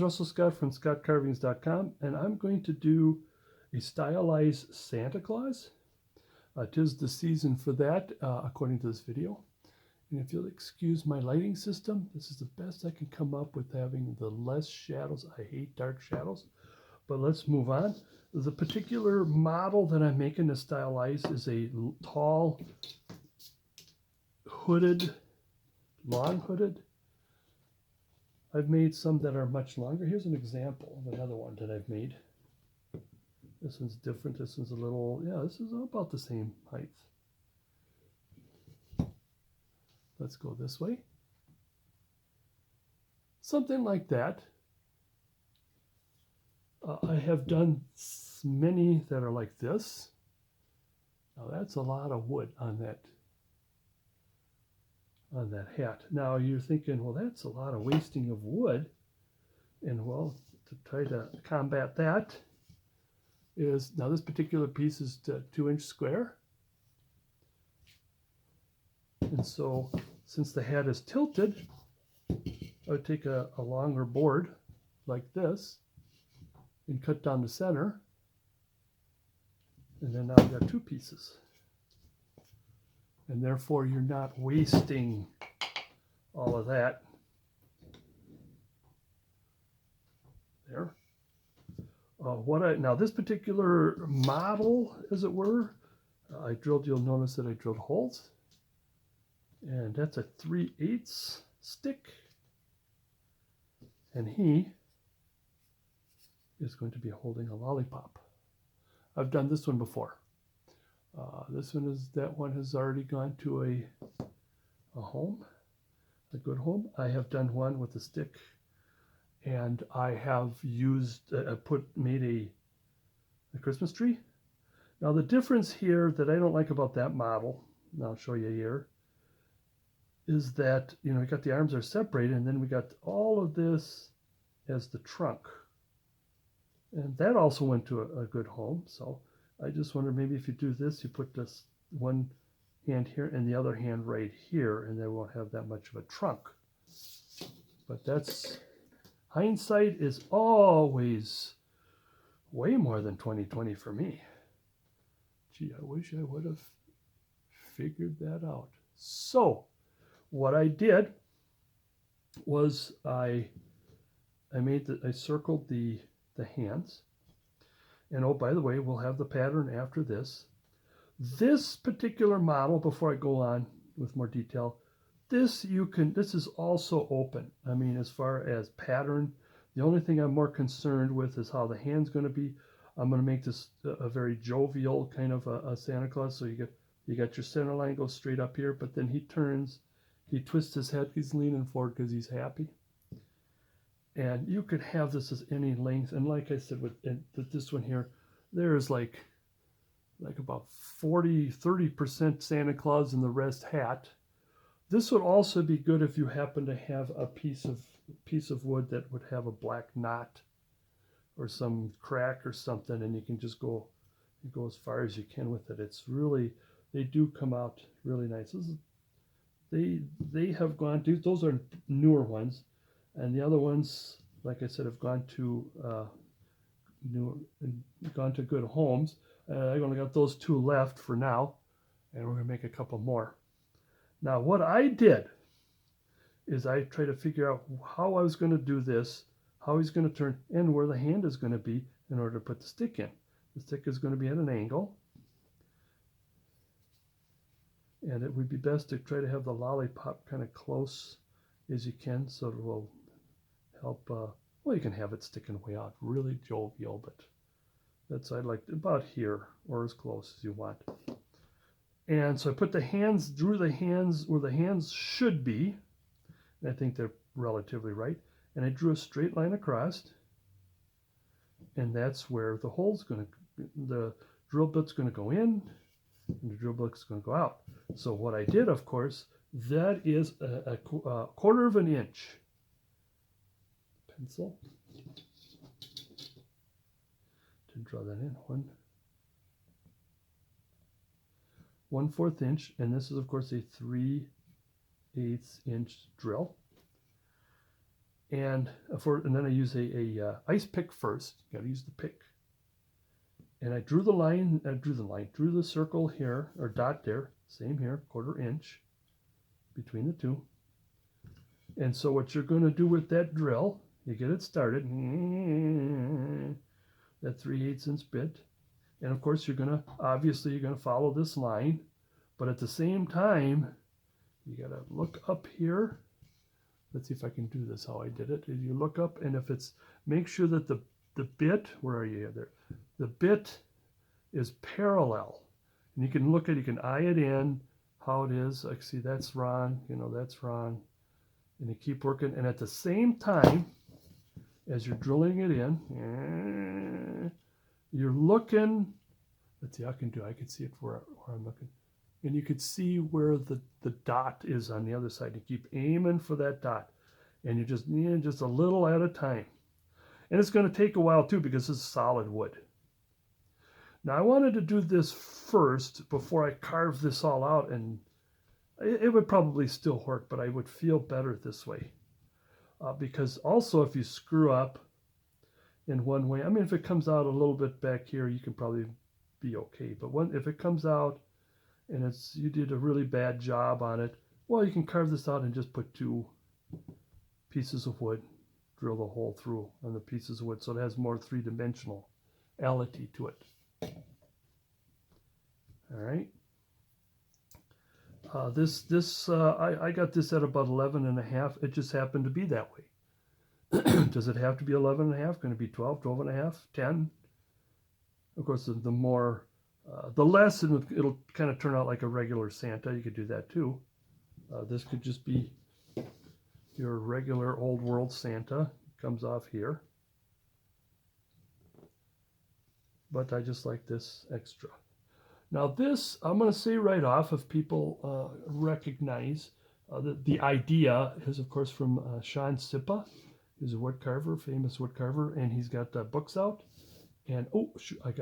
is Russell Scott from scottcarvings.com, and I'm going to do a stylized Santa Claus. 'Tis the season for that, according to this video. And if you'll excuse my lighting system, this is the best I can come up with, having the less shadows. I hate dark shadows. But let's move on. The particular model that I'm making to stylize is a tall, hooded, long hooded. I've made some that are much longer. Here's an example of another one that I've made. This one's different. This one's a little, yeah, this is about the same height. Let's go this way. Something like that. I have done many that are like this. Now that's a lot of wood on that hat. Now you're thinking, well, that's a lot of wasting of wood. And well, to try to combat that is, now this particular piece is 2-inch square. And so since the hat is tilted, I would take a longer board like this and cut down the center. And then now I've got 2 pieces. And therefore you're not wasting all of that. There. Now this particular model, as it were, you'll notice that I drilled holes. And that's a 3/8 stick. And he is going to be holding a lollipop. I've done this one before. That one has already gone to a home, a good home. I have done one with a stick, and I have made a Christmas tree. Now the difference here that I don't like about that model, and I'll show you here, is that, you know, we got the arms are separated, and then we got all of this as the trunk. And that also went to a good home. So I just wonder, maybe if you do this, you put this one hand here and the other hand right here, and they won't have that much of a trunk. But that's, hindsight is always way more than 20/20 for me. Gee, I wish I would have figured that out. So what I did was I circled the hands. And oh, by the way, we'll have the pattern after this. This particular model, before I go on with more detail, this is also open. I mean, as far as pattern, the only thing I'm more concerned with is how the hand's going to be. I'm going to make this a very jovial kind of a Santa Claus. So you got your center line goes straight up here, but then he twists his head, he's leaning forward because he's happy. And you could have this as any length. And like I said, with this one here, there's like about 30% Santa Claus and the rest hat. This would also be good if you happen to have a piece of wood that would have a black knot or some crack or something, and you can just go as far as you can with it. It's really, they do come out really nice. They have gone to, those are newer ones. And the other ones, like I said, have gone to good homes. I've only got those 2 left for now, and we're going to make a couple more. Now, what I did is I tried to figure out how I was going to do this, how he's going to turn, and where the hand is going to be in order to put the stick in. The stick is going to be at an angle, and it would be best to try to have the lollipop kind of close as you can, so it will help. Well, you can have it sticking way out, really jovial, but that's, I'd like about here or as close as you want. And so I put the hands, drew the hands where the hands should be, and I think they're relatively right. And I drew a straight line across, and that's where the hole's going to, the drill bit's going to go in, and the drill bit's going to go out. So what I did, of course, that is a 1/4 of an inch. Pencil to draw that in. 1/4 inch, and this is of course a 3/8 inch drill. And then I use a ice pick first. Got to use the pick. And I drew the circle here, or dot there, same here, 1/4 inch between the two. And so what you're going to do with that drill, you get it started, that 3/8 inch bit. And of course, you're going to follow this line, but at the same time, you got to look up here. Let's see if I can do this how I did it. You look up, and make sure that the bit, where are you there? The bit is parallel. And you can eye it in, how it is. Like, see, that's wrong, that's wrong. And you keep working. And at the same time, as you're drilling it in, you're looking, let's see, I can see it where I'm looking. And you could see where the dot is on the other side. You keep aiming for that dot. And you just a little at a time. And it's going to take a while too, because it's solid wood. Now I wanted to do this first before I carve this all out, and it would probably still work, but I would feel better this way. Because also if you screw up in one way, I mean, if it comes out a little bit back here, you can probably be okay. But if it comes out and you did a really bad job on it, well, you can carve this out and just put 2 pieces of wood, drill the hole through on the pieces of wood, so it has more 3-dimensionality to it. All right. I got this at about 11.5. It just happened to be that way. Does it have to be 11.5? Going to be 12, 12.5, 10? Of course, the less, it'll kind of turn out like a regular Santa. You could do that too. This could just be your regular old world Santa. Comes off here. But I just like this extra. Now this, I'm going to say right off, if people recognize, the idea is of course from Sean Sippa. He's a wood carver, famous wood carver, and he's got books out. And oh shoot, I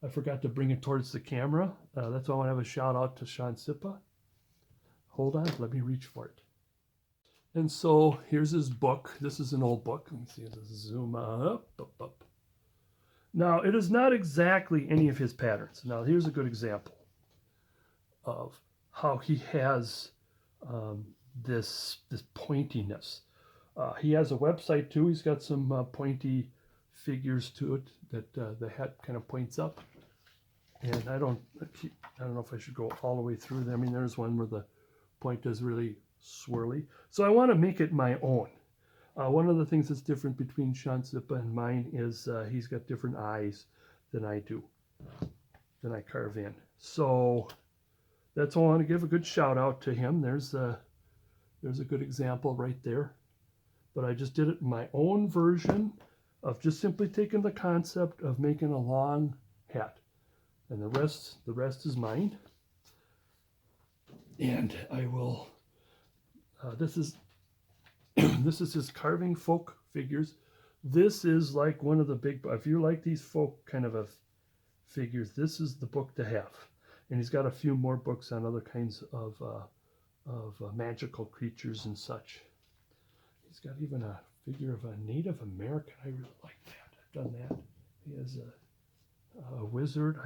forgot to bring it towards the camera. That's why I want to have a shout out to Sean Sippa. Hold on, let me reach for it. And so here's his book. This is an old book. Let me see, let's zoom up. Now, it is not exactly any of his patterns. Now, here's a good example of how he has this pointiness. He has a website too. He's got some pointy figures to it that the hat kind of points up. And I don't know if I should go all the way through them. I mean, there's one where the point is really swirly. So I want to make it my own. One of the things that's different between Sean Sippa and mine is he's got different eyes than I do, than I carve in. So that's all I want to give a good shout out to him. There's a good example right there. But I just did it in my own version of just simply taking the concept of making a long hat. And the rest is mine. And I will, this is his carving folk figures. This is like one of the big, if you like these folk kind of figures, this is the book to have. And he's got a few more books on other kinds of magical creatures and such. He's got even a figure of a Native American. I really like that. I've done that. He has a wizard.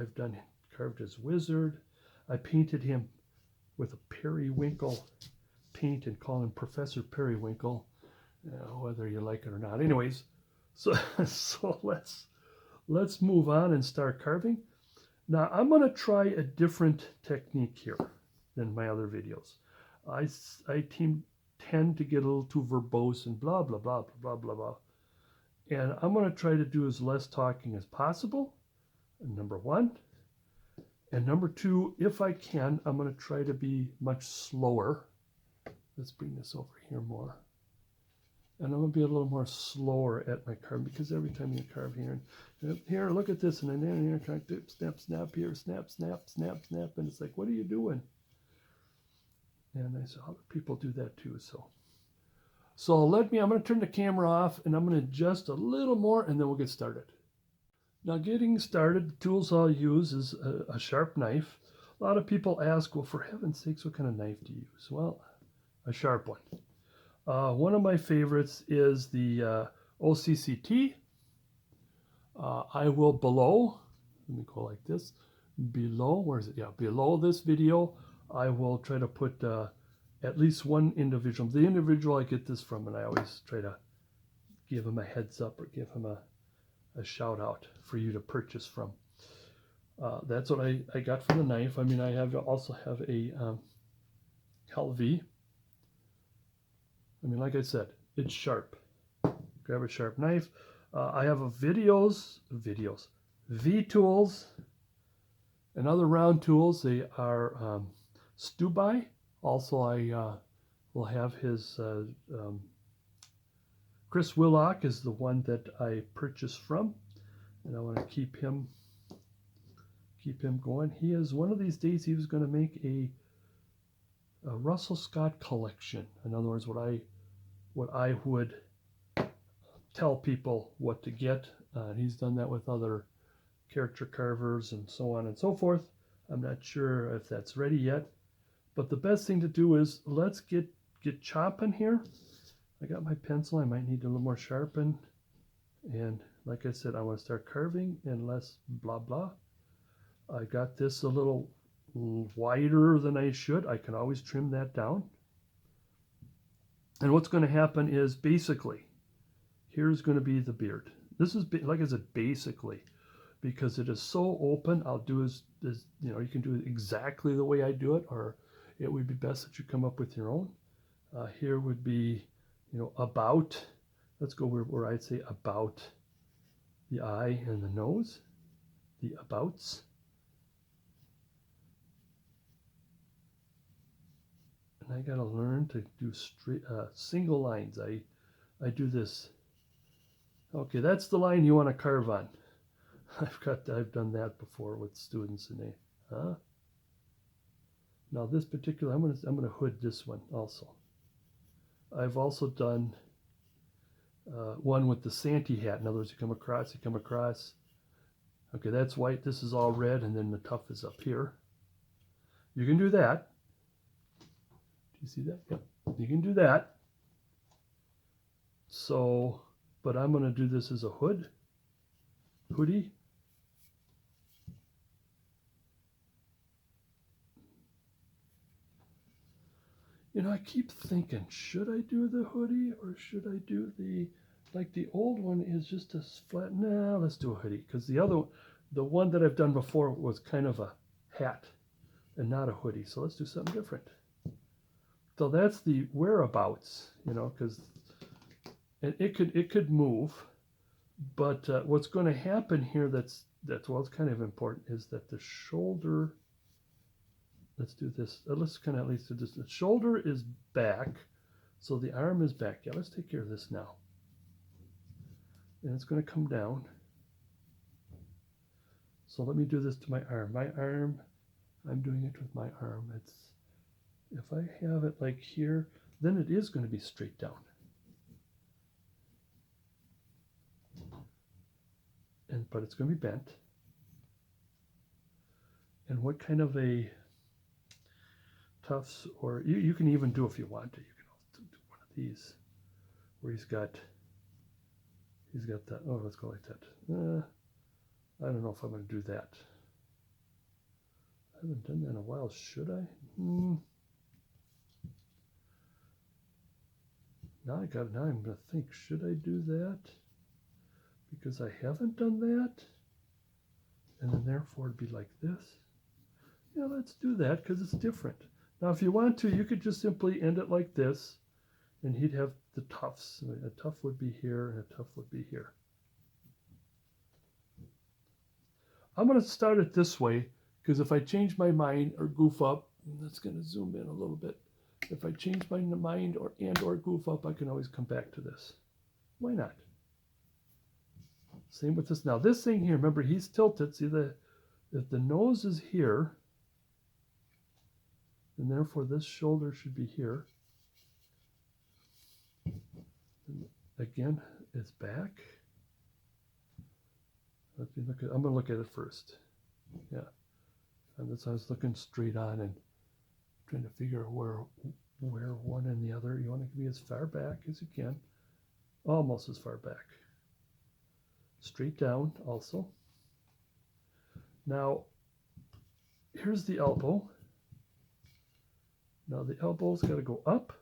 Carved his wizard. I painted him with a periwinkle paint and call him Professor Periwinkle, whether you like it or not. Anyways, so let's move on and start carving. Now I'm going to try a different technique here than my other videos. I tend to get a little too verbose and blah blah blah blah blah blah, and I'm going to try to do as less talking as possible. Number one. And number two, if I can, I'm going to try to be much slower. Let's bring this over here more. And I'm going to be a little more slower at my carving, because every time you carve here, and here, look at this, and then here, trying to snap, snap here, snap, snap, snap, snap, and it's like, what are you doing? And I said, other people do that too, So I'm going to turn the camera off, and I'm going to adjust a little more, and then we'll get started. Now getting started, the tools I'll use is a sharp knife. A lot of people ask, well, for heaven's sakes, what kind of knife do you use? Well, a sharp one. One of my favorites is the OCCT. I will below, let me go like this, below, where is it? Yeah, below this video, I will try to put at least one individual. The individual I get this from, and I always try to give him a heads up or give him a shout out for you to purchase from. That's what I got for the knife. I mean, I also have a Carve. I mean, like I said, it's sharp. Grab a sharp knife. I have V-tools, and other round tools. They are Stubai. Also, I will have his Chris Willock is the one that I purchased from, and I want to keep him going. He is one of these days he was going to make a Russell Scott collection. In other words, what I would tell people what to get. He's done that with other character carvers and so on and so forth. I'm not sure if that's ready yet, but the best thing to do is let's get chopping here. I got my pencil. I might need a little more sharpened, and like I said, I want to start carving and less blah blah. I got this a little wider than I should. I can always trim that down. And what's going to happen is basically, here's going to be the beard. This is, like I said, basically, because it is so open, I'll do as you know, you can do it exactly the way I do it, or it would be best that you come up with your own. Here would be, you know, about, let's go where I'd say about the eye and the nose, the abouts. And I got to learn to do straight, single lines. I do this. Okay, that's the line you want to carve on. I've done that before with students, and they, huh? Now this particular, I'm gonna hood this one also. I've also done one with the Santee hat. In other words, you come across. Okay, that's white. This is all red, and then the tuft is up here. You can do that. Do you see that? Yep, you can do that. So, but I'm gonna do this as a hoodie. You know, I keep thinking, should I do the hoodie or should I do like the old one is just a flat, nah, let's do a hoodie. Because the one that I've done before was kind of a hat and not a hoodie. So let's do something different. So that's the whereabouts, you know, because it could move. But what's going to happen here that's well, it's kind of important, is that the shoulder, let's do this. Let's kind of at least do this. The shoulder is back, so the arm is back. Yeah, let's take care of this now. And it's going to come down. So let me do this to my arm. My arm, I'm doing it with my arm. It's, if I have it like here, then it is going to be straight down. But it's going to be bent. And what kind of a tufts, or you can even do, if you want to, you can also do one of these where he's got that, oh, let's go like that. I don't know if I'm going to do that. I haven't done that in a while. Should I? Now I'm going to think, should I do that? Because I haven't done that. And then therefore it'd be like this. Yeah, let's do that because it's different. Now, if you want to, you could just simply end it like this, and he'd have the tufts. A tuft would be here, and a tuft would be here. I'm going to start it this way, because if I change my mind or goof up, that's going to zoom in a little bit. If I change my mind or goof up, I can always come back to this. Why not? Same with this. Now, this thing here, remember, he's tilted. See, if the nose is here, and therefore this shoulder should be here. And again, it's back. Let me look at, I'm going to look at it first. Yeah. And this, I was looking straight on and trying to figure out where where one and the other, you want to be as far back as you can, almost as far back. Straight down also. Now, here's the elbow. Now the elbow's got to go up.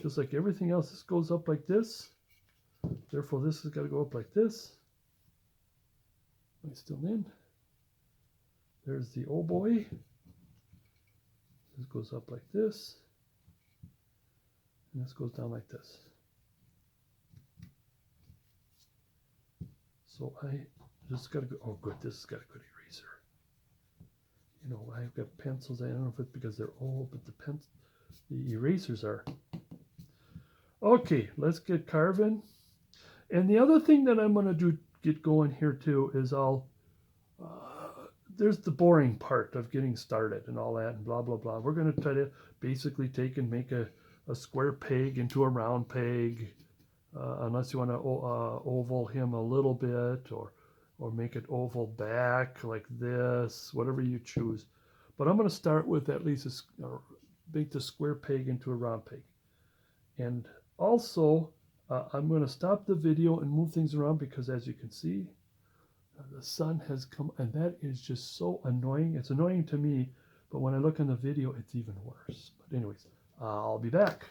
Just like everything else, this goes up like this. Therefore, this has got to go up like this. Am I still in? There's the oh boy. This goes up like this. And this goes down like this. So I just got to go, oh good, this has got a good eraser. You know, I've got pencils, I don't know if it's because they're old, but the erasers are. Okay, let's get carving. And the other thing that I'm going to get going here too is there's the boring part of getting started and all that and blah, blah, blah. We're going to try to basically take and make a square peg into a round peg, unless you want to oval him a little bit or make it oval back like this, whatever you choose. But I'm going to start with at least make the square peg into a round peg. And also, I'm going to stop the video and move things around because, as you can see, the sun has come, and that is just so annoying. It's annoying to me, but when I look in the video, it's even worse. But anyways, I'll be back.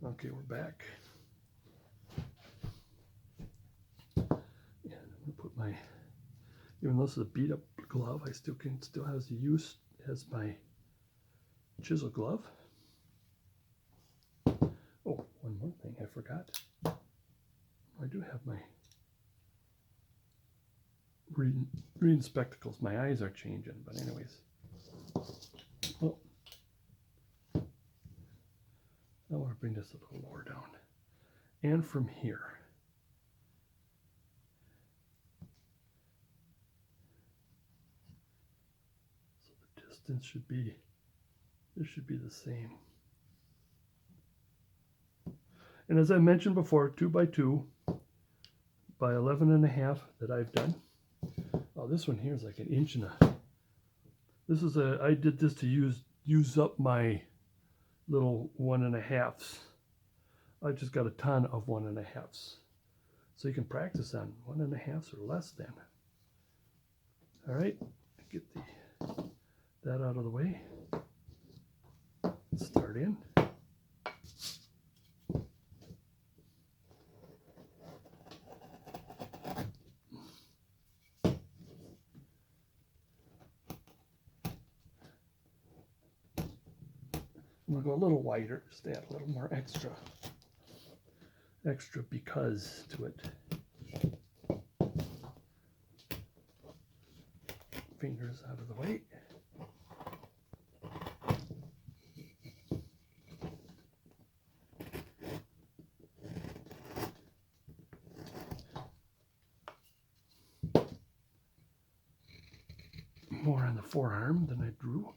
Okay, we're back. And I'm going to put my, even though this is a beat up glove, I still has the use as my chisel glove. Oh, one more thing I forgot. I do have my reading spectacles. My eyes are changing, but anyways. Oh, I want to bring this a little lower down. And from here. So the distance should be, this should be the same. And as I mentioned before, 2 by 2 by 11.5 that I've done. Oh, this one here is like 1 inch and a. This is I did this to use up my little 1.5s. I just got a ton of 1.5s. So you can practice on 1.5s or less than. All right, get that out of the way. Let's start in. I'm going to go a little wider, just add a little more extra because to it. Fingers out of the way. More on the forearm than I drew.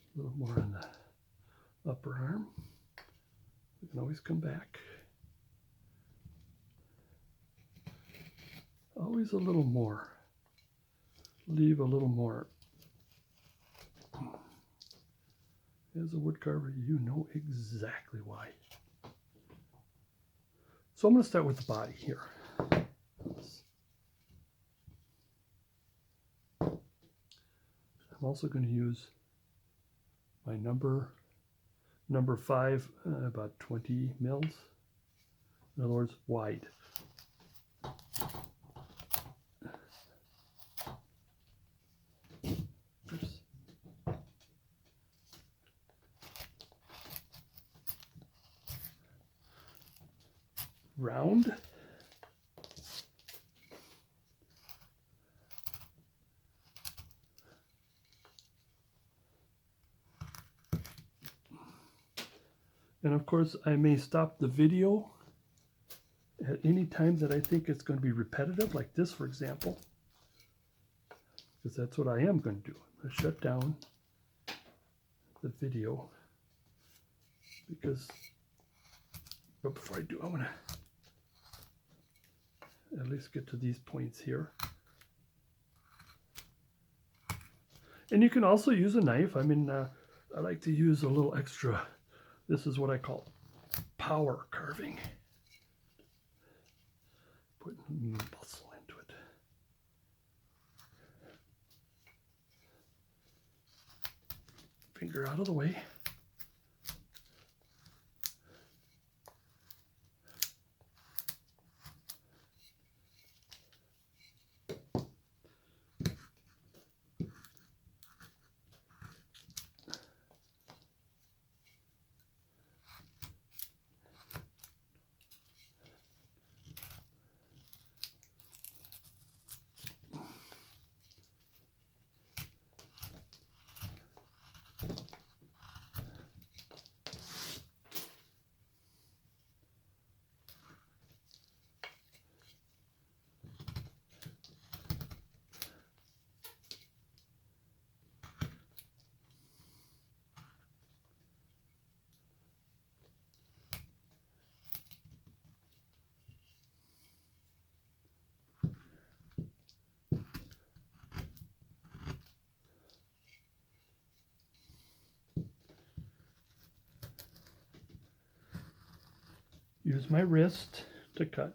A little more on the upper arm. We can always come back. Always a little more. Leave a little more. As a wood carver, you know exactly why. So I'm going to start with the body here. I'm also going to use my number 5, about 20 mils. In other words, wide. Oops. Round. And of course, I may stop the video at any time that I think it's going to be repetitive, like this, for example, because that's what I am going to do. I'm going to shut down the video because, but before I do, I want to at least get to these points here. And you can also use a knife. I mean, I like to use a little extra. This is what I call power carving. Putting bustle into it. Finger out of the way. Use my wrist to cut,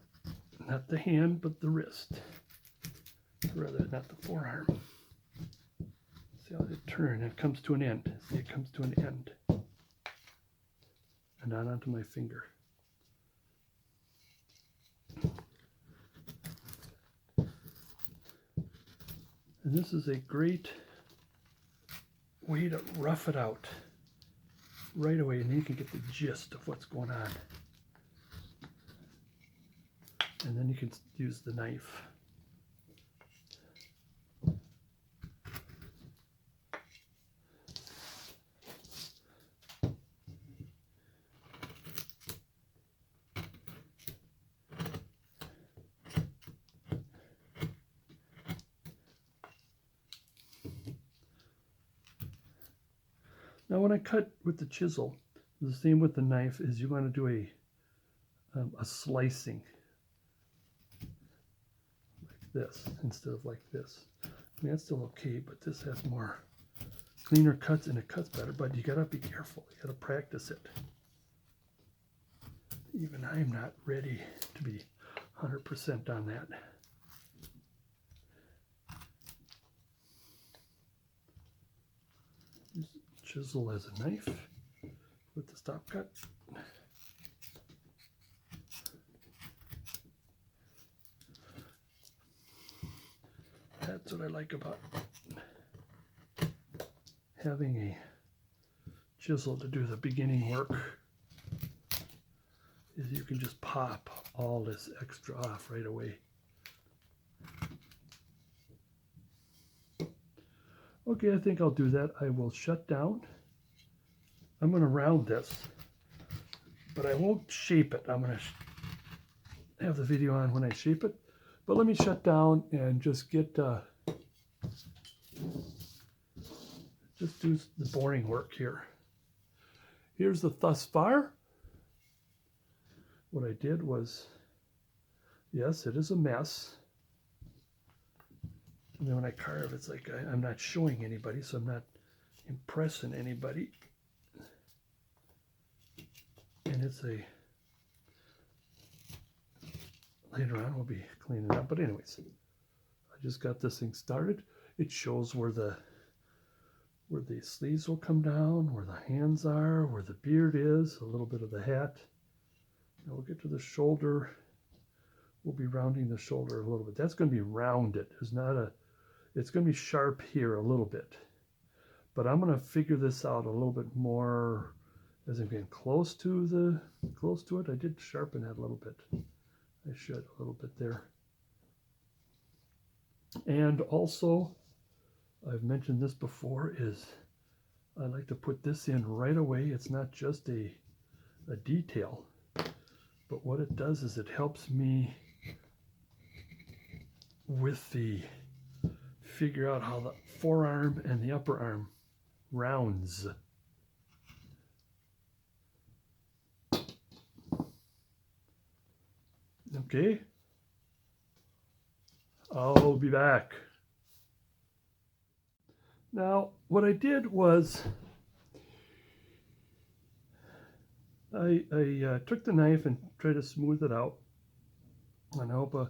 not the hand, but the wrist. Rather, not the forearm. See how they turn, it comes to an end. See, it comes to an end. And not onto my finger. And this is a great way to rough it out right away, and then you can get the gist of what's going on. And then you can use the knife. Now when I cut with the chisel, the same with the knife, is you want to do a slicing. This instead of like this. I mean, that's still okay, but this has more cleaner cuts and it cuts better, but you gotta be careful. You gotta practice it. Even I'm not ready to be 100% on that. Use chisel as a knife with the stop cut. That's what I like about having a chisel to do the beginning work, is you can just pop all this extra off right away. Okay, I think I'll do that. I will shut down. I'm going to round this, but I won't shape it. I'm going to have the video on when I shape it. But let me shut down and just get, just do the boring work here. Here's the thus far. What I did was, yes, it is a mess. And then when I carve, it's like I'm not showing anybody, so I'm not impressing anybody. And it's a, later on we'll be cleaning it up, but anyways, I just got this thing started. It shows where the sleeves will come down, where the hands are, where the beard is, a little bit of the hat. Now we'll get to the shoulder. We'll be rounding the shoulder a little bit. That's going to be rounded. There's not a, it's going to be sharp here a little bit, but I'm going to figure this out a little bit more as I'm getting close to it. I did sharpen that a little bit. I should a little bit there. And also, I've mentioned this before, is I like to put this in right away. It's not just a detail, but what it does is it helps me with the figure out how the forearm and the upper arm rounds. Okay, I'll be back. Now, what I did was I took the knife and tried to smooth it out, and I hope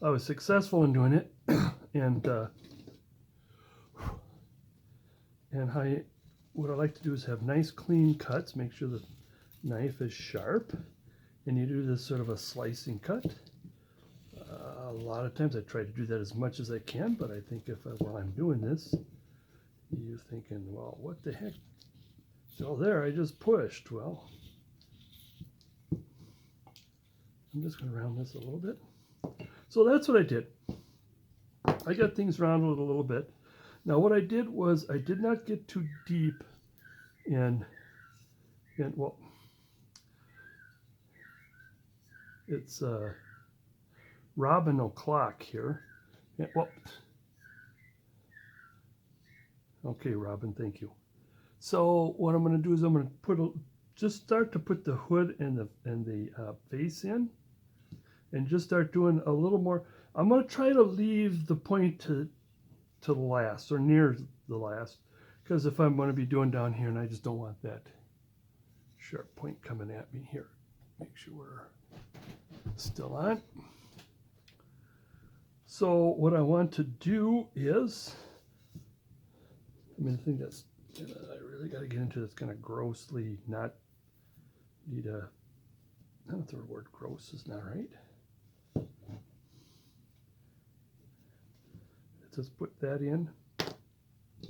I was successful in doing it. What I like to do is have nice clean cuts, make sure the knife is sharp, and you do this sort of a slicing cut. A lot of times I try to do that as much as I can, but I think while I'm doing this, you're thinking, well, what the heck? So there, I just pushed. Well, I'm just going to round this a little bit. So that's what I did. I got things rounded a little bit. Now what I did was I did not get too deep well, it's Robin o'clock here. Yeah, well, okay, Robin, thank you. So what I'm going to do is I'm going to just start to put the hood and the face in, and just start doing a little more. I'm going to try to leave the point to the last, or near the last, because if I'm going to be doing down here, and I just don't want that sharp point coming at me here. Make sure we're still on. So what I want to do is, the thing that's I really got to get into that's kind of grossly not need a, I don't know if the word gross is not right. Just put that in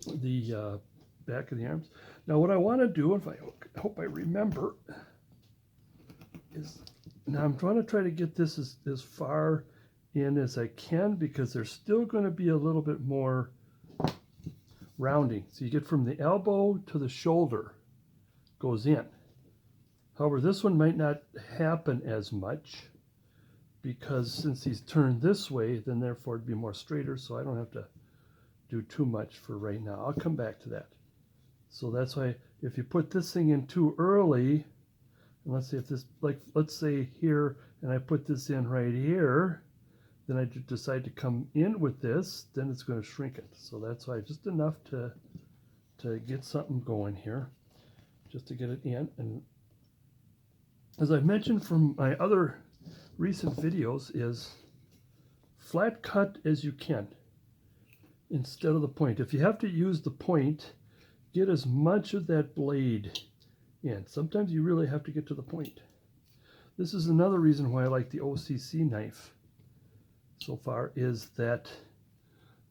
the back of the arms. Now what I want to do, if I hope I remember, is now I'm trying to get this as far in as I can, because there's still going to be a little bit more rounding. So you get from the elbow to the shoulder goes in. However, this one might not happen as much, because since he's turned this way, then therefore it'd be more straighter, so I don't have to do too much for right now. I'll come back to that. So that's why if you put this thing in too early, and let's say if this, like, let's say here, and I put this in right here, then I decide to come in with this, then it's going to shrink it. So that's why just enough to get something going here, just to get it in. And as I've mentioned from my other recent videos, is flat cut as you can instead of the point. If you have to use the point, get as much of that blade in. Sometimes you really have to get to the point. This is another reason why I like the OCC knife so far, is that,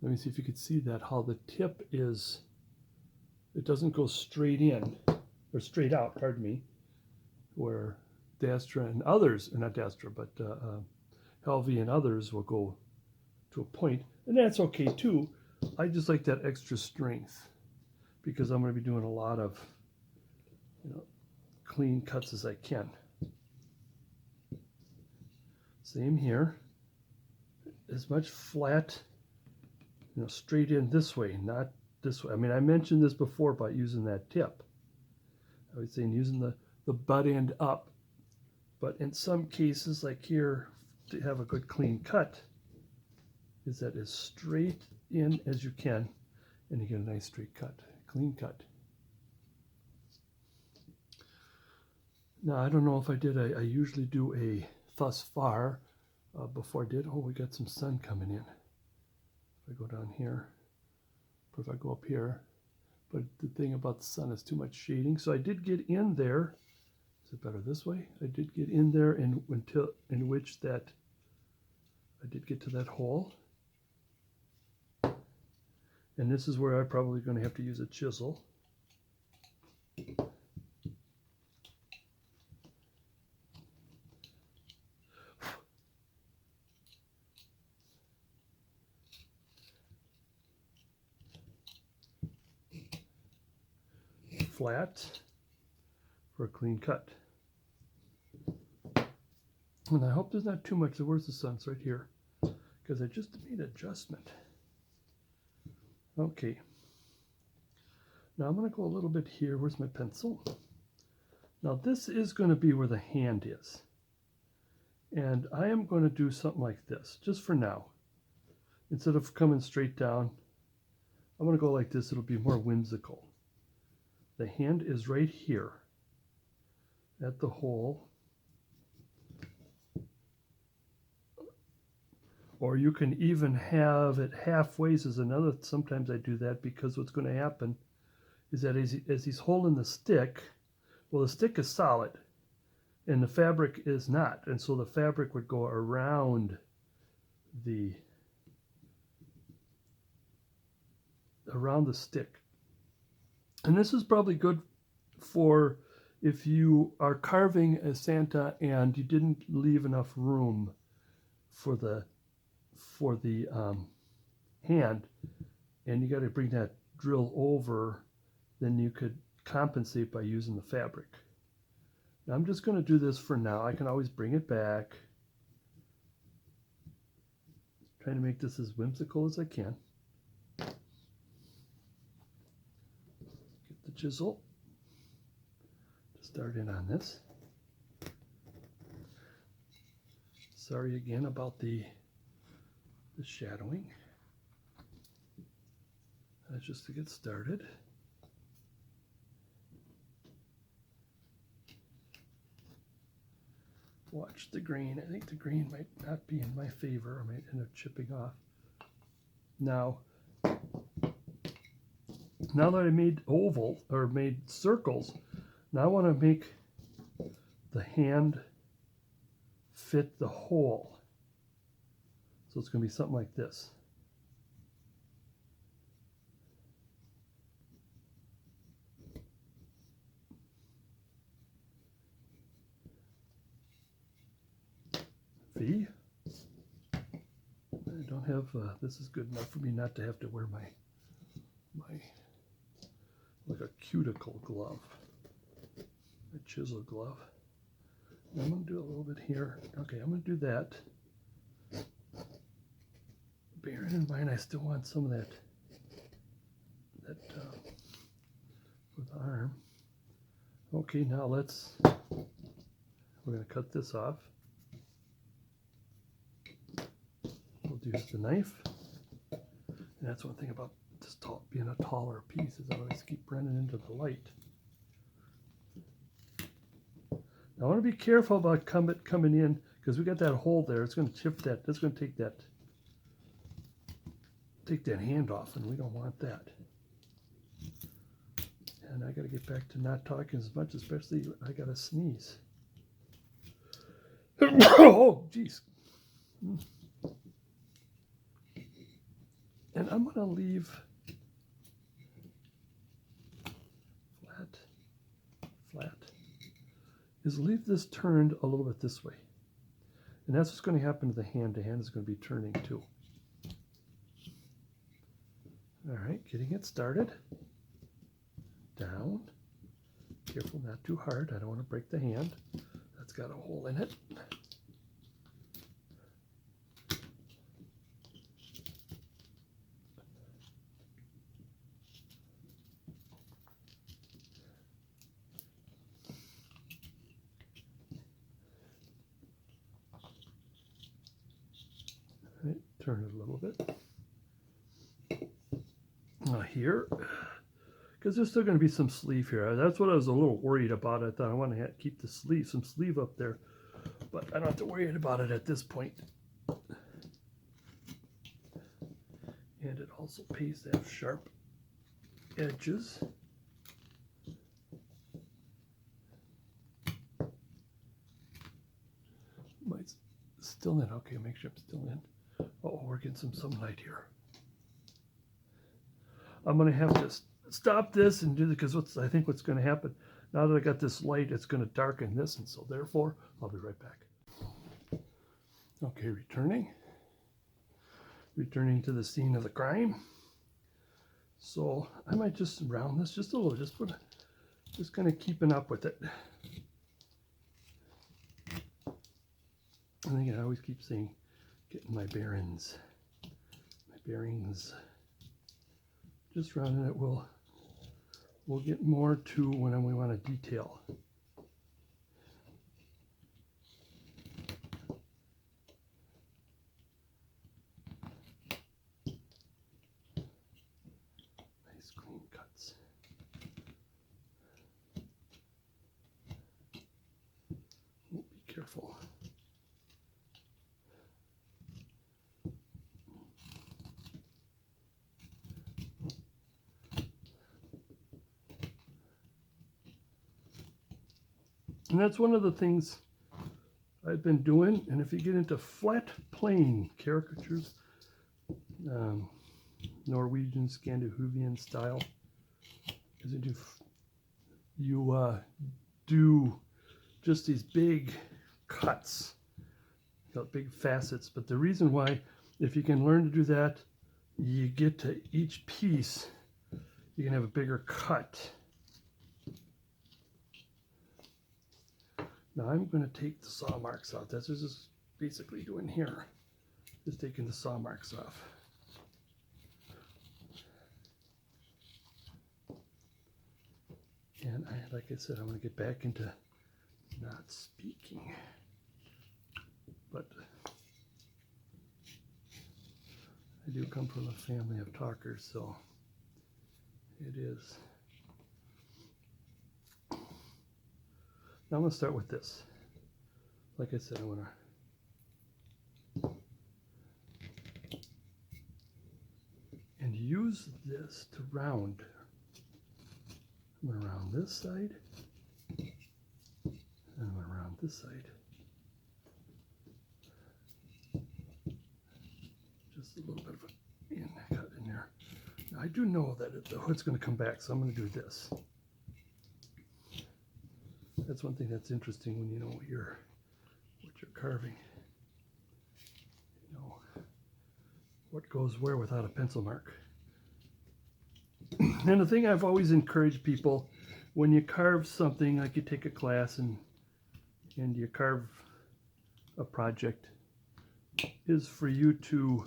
let me see if you could see that, how the tip is, it doesn't go straight in, or straight out, pardon me, where Dastra and others, or not Dastra, but Helvey and others will go to a point, and that's okay too. I just like that extra strength, because I'm going to be doing a lot of, clean cuts as I can. Same here. As much flat, straight in this way, not this way. I mean, I mentioned this before about using that tip. I was saying using the butt end up, but in some cases, like here, to have a good clean cut, is that as straight in as you can, and you get a nice straight cut, clean cut. Now, I don't know if I did, I usually do a thus far before I did. Oh, we got some sun coming in. If I go down here, or if I go up here, but the thing about the sun is too much shading. So I did get in there. Is it better this way? I did get in there in which that I did get to that hole. And this is where I'm probably going to have to use a chisel. Flat for a clean cut. And I hope there's not too much. Where's the sun? It's right here. Because I just made an adjustment. Okay. Now I'm going to go a little bit here. Where's my pencil? Now this is going to be where the hand is. And I am going to do something like this, just for now. Instead of coming straight down, I'm going to go like this. It'll be more whimsical. The hand is right here at the hole. Or you can even have it halfway is another. Sometimes I do that because what's going to happen is that as he's holding the stick, well, the stick is solid and the fabric is not. And so the fabric would go around the stick. And this is probably good for if you are carving a Santa and you didn't leave enough room for the hand, and you got to bring that drill over, then you could compensate by using the fabric. Now I'm just going to do this for now. I can always bring it back. Trying to make this as whimsical as I can. Get the chisel to start in on this. Sorry again about the shadowing. That's just to get started. Watch the green. I think the green might not be in my favor. I might end up chipping off. Now that I made oval or made circles, now I want to make the hand fit the hole. So it's going to be something like this. V. I don't have, this is good enough for me not to have to wear my like a cuticle glove, a chisel glove. And I'm going to do a little bit here. Okay, I'm going to do that. Bearing in mind, I still want some of that for the arm. Okay, now we're going to cut this off. We'll use the knife. And that's one thing about this being a taller piece is I always keep running into the light. Now I want to be careful about coming in because we got that hole there. It's going to chip that. It's going to take that hand off, and we don't want that. And I got to get back to not talking as much, especially I got to sneeze. Oh, geez. And I'm going to leave flat, is leave this turned a little bit this way. And that's what's going to happen to the hand. The hand is going to be turning too. All right, getting it started. Down. Careful, not too hard. I don't want to break the hand. That's got a hole in it. Right, turn it a little bit. Here, because there's still going to be some sleeve here. That's what I was a little worried about. I thought I want to keep the some sleeve up there, but I don't have to worry about it at this point. And it also pays to have sharp edges. Might still in. Okay, make sure I'm still in. Oh, we're getting some sunlight here. I'm going to have to stop this and do this because I think what's going to happen now that I got this light, it's going to darken this, and so therefore I'll be right back. Okay, returning to the scene of the crime. So I might just round this just a little, just kind of keeping up with it. always keep saying, getting my bearings. My bearings. Just rounding it, we'll get more to when we want to detail. Nice clean cuts. Oh, be careful. And that's one of the things I've been doing. And if you get into flat plane caricatures, Norwegian, Scandinavian style, because you do just these big cuts, big facets. But the reason why, if you can learn to do that, you get to each piece, you can have a bigger cut. Now I'm going to take the saw marks out. That's what this is basically doing here. Just taking the saw marks off. And like I said, I want to get back into not speaking. But I do come from a family of talkers, so it is. Now I'm going to start with this. Like I said, I want to and use this to round. I'm going to round this side, and I'm going to round this side. Just a little bit of a cut in there. Now I do know that the hood's going to come back, so I'm going to do this. That's one thing that's interesting when you know what you're carving. You know what goes where without a pencil mark. And the thing I've always encouraged people, when you carve something, like you take a class and you carve a project, is for you to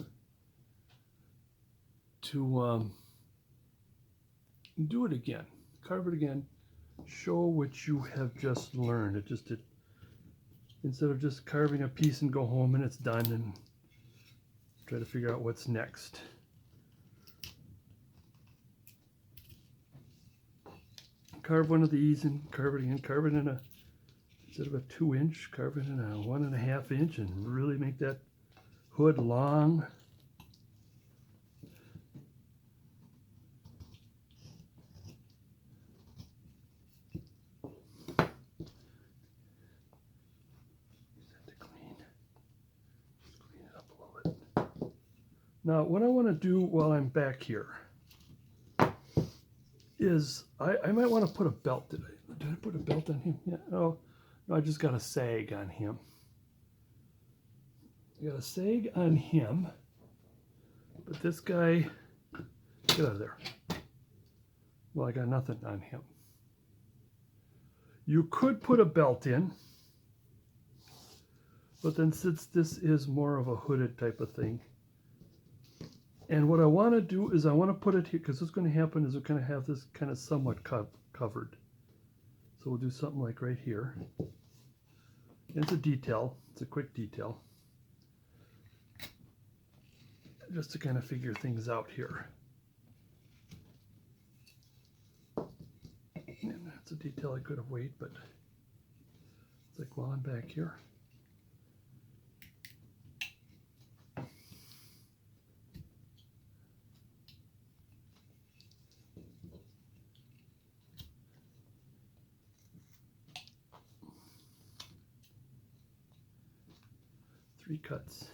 do it again, carve it again. Show what you have just learned. Instead of just carving a piece and go home and it's done and try to figure out what's next. Carve one of these and carve it again. Carve it in instead of a 2-inch, carve it in a 1.5 inch and really make that hood long. Now, what I want to do while I'm back here is I might want to put a belt. Did I put a belt on him? Yeah. Oh, no, I just got a sag on him. I got a sag on him, but this guy, get out of there. Well, I got nothing on him. You could put a belt in, but then since this is more of a hooded type of thing, and what I want to do is I want to put it here, because what's going to happen is we're going to have this kind of somewhat covered. So we'll do something like right here. And it's a detail. It's a quick detail. Just to kind of figure things out here. And that's a detail I could have waited, but it's like while I'm back here. Three cuts.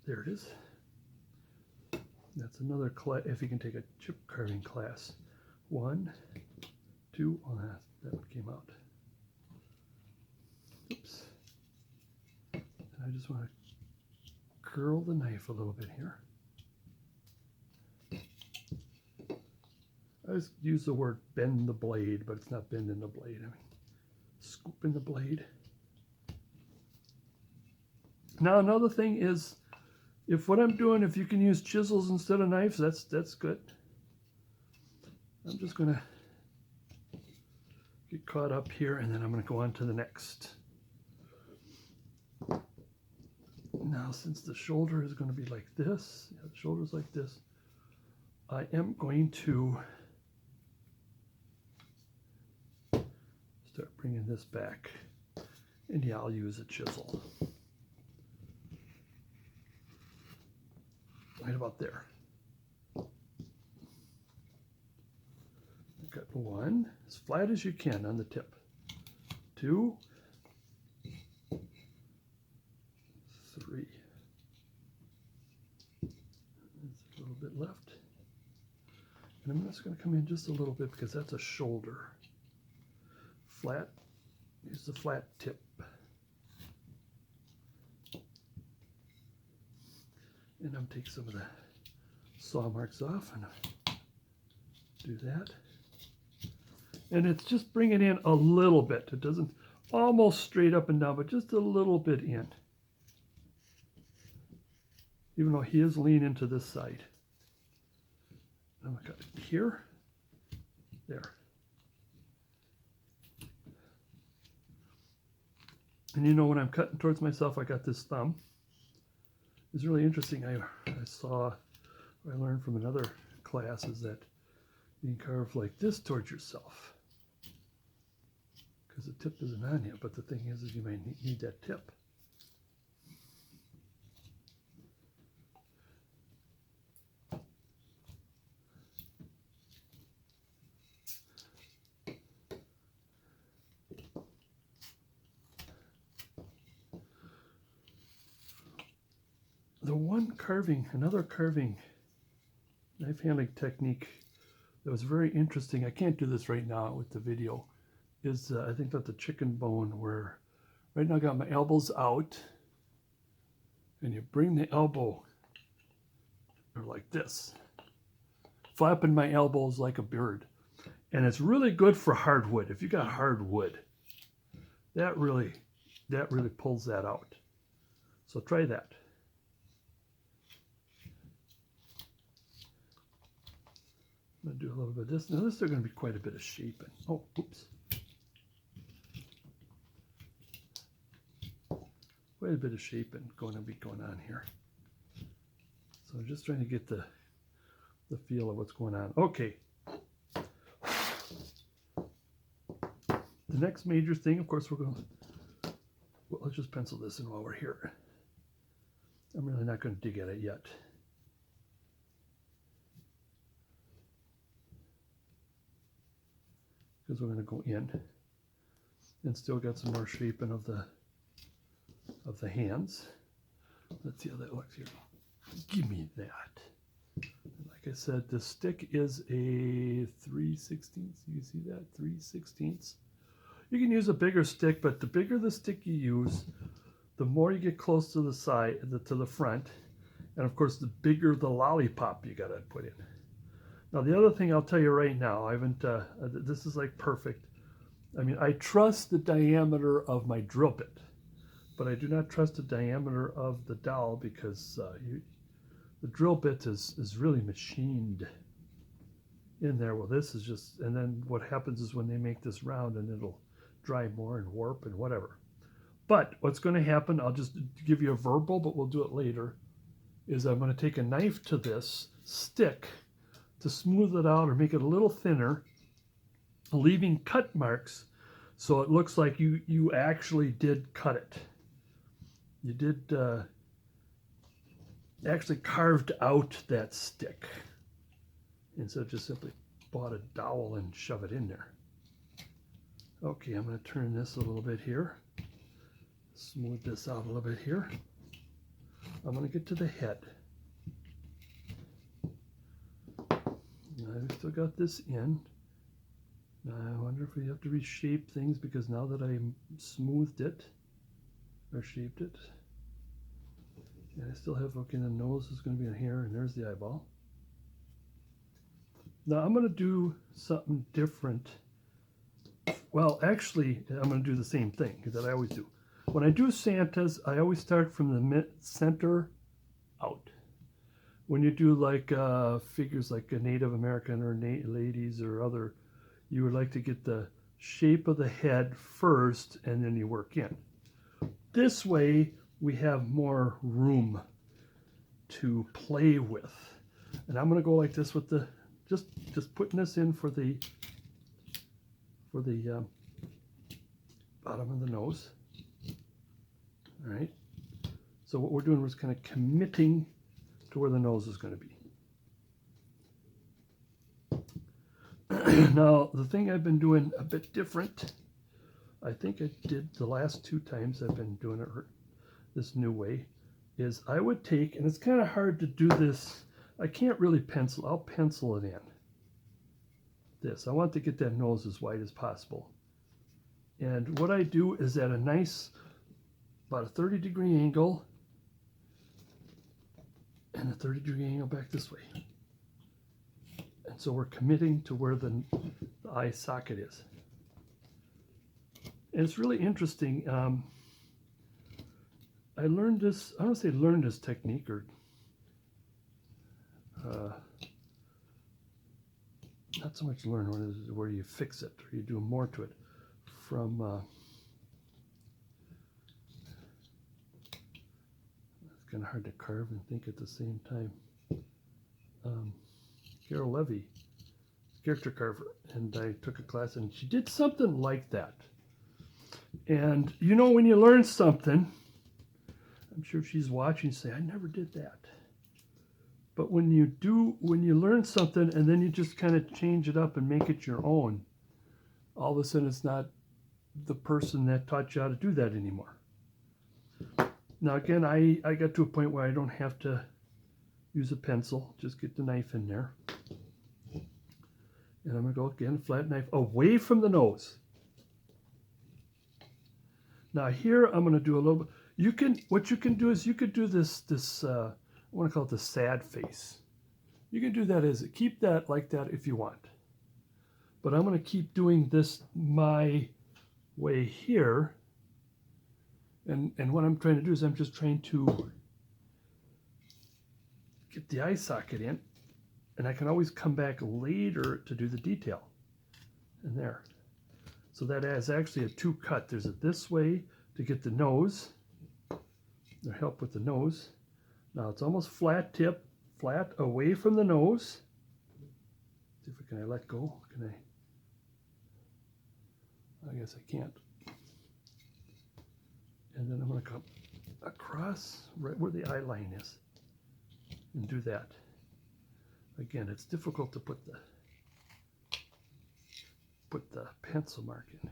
There it is. That's another class, if you can take a chip carving class. 1, 2, oh, that one came out. Oops. And I just want to curl the knife a little bit here. I just use the word bend the blade, but it's not bending the blade. I mean, scooping the blade. Now another thing is, if what I'm doing, if you can use chisels instead of knives, that's good. I'm just gonna get caught up here, and then I'm gonna go on to the next. Now, since the shoulder is gonna be like this, yeah, the shoulder's like this, I am going to start bringing this back, and yeah, I'll use a chisel. Right about there. I've got one, as flat as you can on the tip. 2, 3. There's a little bit left. And I'm just going to come in just a little bit because that's a shoulder. Flat, use the flat tip. And I'm take some of the saw marks off and do that. And it's just bringing in a little bit. It doesn't almost straight up and down, but just a little bit in. Even though he is leaning to this side. I'm going to cut it here, there. And you know, when I'm cutting towards myself, I got this thumb. It's really interesting. I learned from another class is that you can carve like this towards yourself because the tip isn't on you. But the thing is you might need that tip. Another carving knife handling technique that was very interesting. I can't do this right now with the video. Is I think that the chicken bone, where right now I got my elbows out, and you bring the elbow or like this, flapping my elbows like a bird, and it's really good for hardwood. If you got hardwood, that really pulls that out. So try that. I'm going to do a little bit of this. Now this is going to be quite a bit of shaping. Oh, oops. Quite a bit of shaping going on here. So I'm just trying to get the feel of what's going on. Okay. The next major thing, of course, well, let's just pencil this in while we're here. I'm really not going to dig at it yet. Because we're going to go in and still got some more shaping of the hands. Let's see how that looks here. Give me that. And like I said, the stick is a 3/16. You see that? 3/16. You can use a bigger stick, but the bigger the stick you use, the more you get close to the side, to the front, and of course, the bigger the lollipop you got to put in. Now, the other thing I'll tell you right now, I haven't, this is like perfect. I mean, I trust the diameter of my drill bit, but I do not trust the diameter of the dowel because the drill bit is really machined in there. Well, this is just, and then what happens is when they make this round and it'll dry more and warp and whatever. But what's going to happen, I'll just give you a verbal, but we'll do it later, is I'm going to take a knife to this stick to smooth it out or make it a little thinner, leaving cut marks so it looks like you actually did cut it. You did actually carved out that stick instead of just simply bought a dowel and shove it in there. Okay, I'm going to turn this a little bit here, smooth this out a little bit here. I'm going to get to the head. I've still got this in. Now I wonder if we have to reshape things because now that I smoothed it or shaped it, and I still have, okay, the nose is going to be in here, and there's the eyeball. Now I'm going to do something different. Well, actually, I'm going to do the same thing that I always do. When I do Santas, I always start from the center out. When you do like figures like a Native American or ladies or other, you would like to get the shape of the head first and then you work in. This way we have more room to play with. And I'm going to go like this with the just putting this in for the bottom of the nose. All right. So what we're doing is kind of committing to where the nose is going to be. Now, the thing I've been doing a bit different, I think I did the last 2 times I've been doing it this new way, is I would take, and it's kind of hard to do this, I can't really pencil, I'll pencil it in. This, I want to get that nose as wide as possible. And what I do is at a nice, about a 30-degree angle, and a 30-degree angle back this way. And so we're committing to where the eye socket is. And it's really interesting. I learned this, I don't say learned this technique, or not so much learn, where you fix it, or you do more to it, from it's kind of hard to carve and think at the same time. Carol Levy, character carver, and I took a class and she did something like that. And you know, when you learn something, I'm sure she's watching, say, I never did that. But when you learn something and then you just kind of change it up and make it your own, all of a sudden it's not the person that taught you how to do that anymore. Now again, I got to a point where I don't have to use a pencil, just get the knife in there. And I'm going to go again, flat knife away from the nose. Now here I'm going to do a little bit. What you can do is you could do this I want to call it the sad face. You can do that keep that like that if you want. But I'm going to keep doing this my way here. And what I'm trying to do is I'm just trying to get the eye socket in. And I can always come back later to do the detail. And there. So that is actually a 2 cut. There's a this way to get the nose. To help with the nose. Now it's almost flat tip, flat away from the nose. See if I let go. Can I guess I can't. And then I'm going to come across right where the eye line is and do that. Again, it's difficult to put the pencil mark in.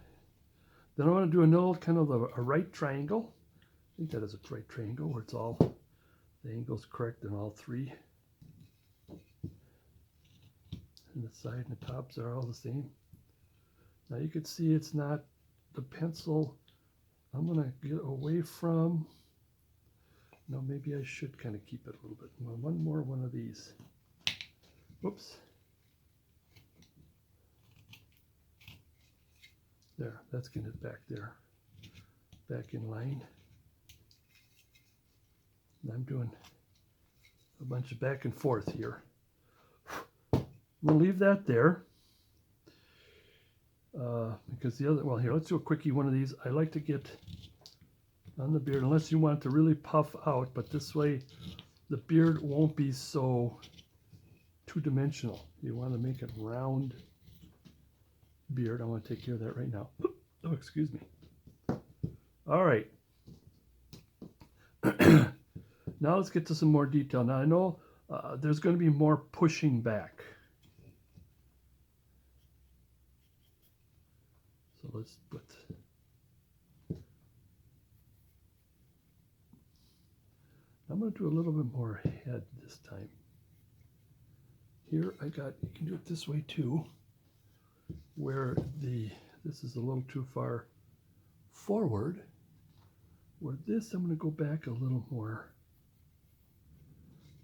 Then I want to do another kind of a right triangle. I think that is a right triangle where it's all, the angle's correct in all 3. And the side and the tops are all the same. Now you can see it's not the pencil. I'm going to get away from, no, maybe I should kind of keep it a little bit. One more one of these. Whoops. There, that's getting it back there. Back in line. And I'm doing a bunch of back and forth here. We'll leave that there. Because the other, well here, let's do a quickie one of these. I like to get on the beard, unless you want it to really puff out, but this way the beard won't be so two-dimensional. You want to make it round beard. I want to take care of that right now. Oh, excuse me. All right. Now let's get to some more detail. Now I know there's going to be more pushing back. So let's put, I'm going to do a little bit more head this time. Here I got, you can do it this way too, where this is a little too far forward, where this I'm going to go back a little more.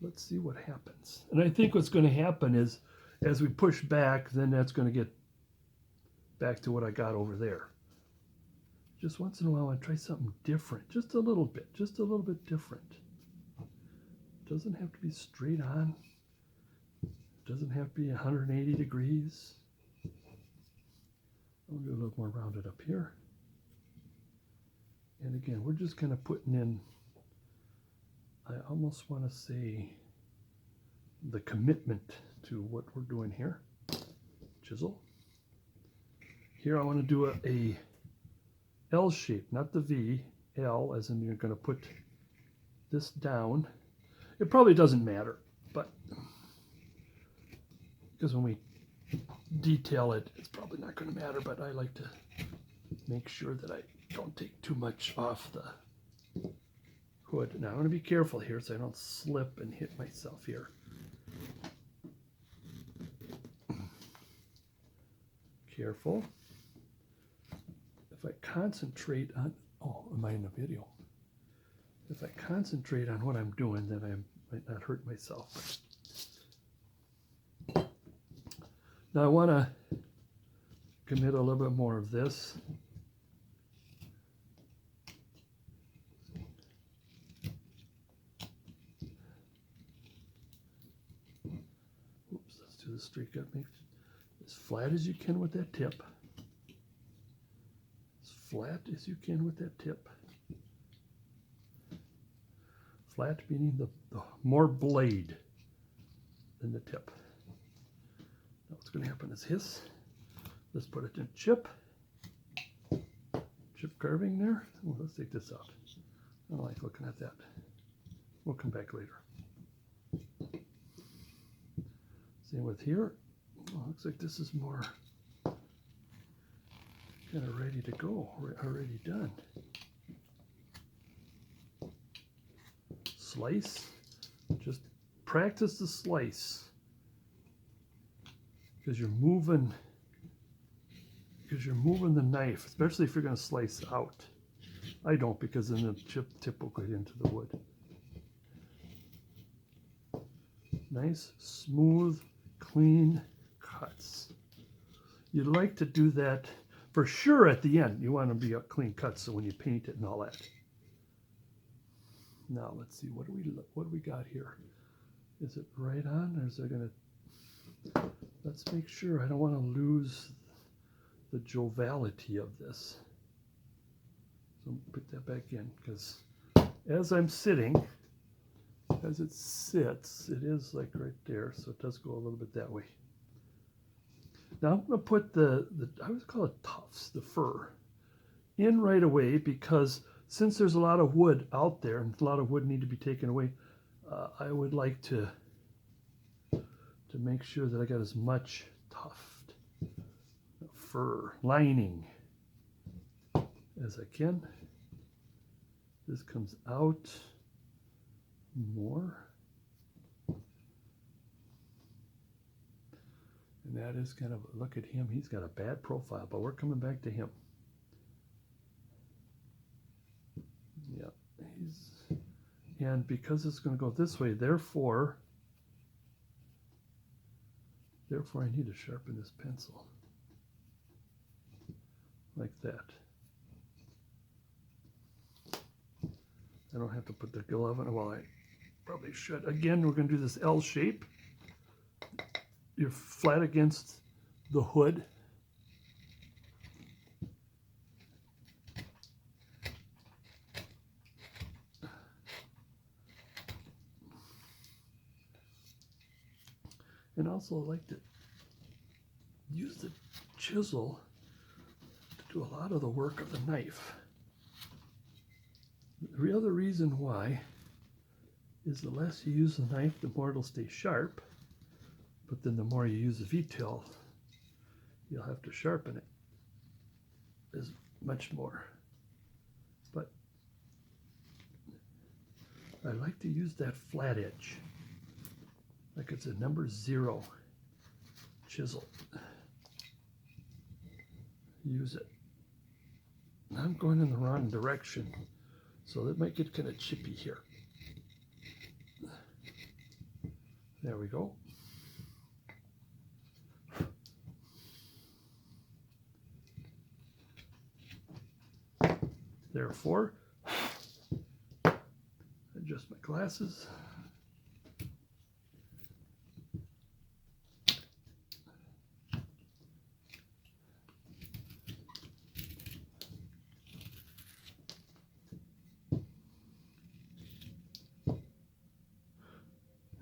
Let's see what happens. And I think what's going to happen is as we push back, then that's going to get back to what I got over there. just once in a while I try something different, just a little bit different. Doesn't have to be straight on. Doesn't have to be 180 degrees. I'll do a little more rounded up here. And again, we're just kind of putting in, I almost want to say, the commitment to what we're doing here. Chisel. Here I want to do a L shape, not the V, L, as in you're going to put this down. It probably doesn't matter, but because when we detail it, it's probably not going to matter, but I like to make sure that I don't take too much off the hood. Now I'm going to be careful here so I don't slip and hit myself here. Careful. If I concentrate on, oh, am I in the video? If I concentrate on what I'm doing, then I might not hurt myself. Now I want to commit a little bit more of this. Oops, let's do the streak up. Make as flat as you can with that tip. As flat as you can with that tip. Flat meaning the more blade than the tip. Now what's going to happen is hiss. Let's put it in chip. Chip carving there. Well, let's take this out. I don't like looking at that. We'll come back later. Same with here. Oh, looks like this is more kind of ready to go, already done. Slice. Just practice the slice because you're moving the knife, especially if you're going to slice out. I don't, because then the tip will get into the wood. Nice, smooth, clean cuts. You'd like to do that for sure at the end. You want to be a clean cut so when you paint it and all that. Now let's see, what do we got here? Is it right on, or is there gonna? Let's make sure. I don't want to lose the joviality of this. So put that back in, because as I'm sitting, as it sits, it is like right there, so it does go a little bit that way. Now I'm going to put the I would call it tufts, the fur, in right away, because since there's a lot of wood out there and a lot of wood need to be taken away, I would like to make sure that I got as much tuft, fur, lining as I can. This comes out more. And that is kind of, look at him, he's got a bad profile, but we're coming back to him. Yeah, and because it's going to go this way, therefore I need to sharpen this pencil like that. I don't have to put the glove on. Well, I probably should. Again, we're going to do this L shape. You're flat against the hood. And also I like to use the chisel to do a lot of the work of the knife. The other reason why is the less you use the knife, the more it'll stay sharp. But then the more you use the V-tail, you'll have to sharpen it as much more. But I like to use that flat edge, like it's a number 0 chisel. Use it. I'm going in the wrong direction, so that might get kind of chippy here. There we go. Therefore, adjust my glasses.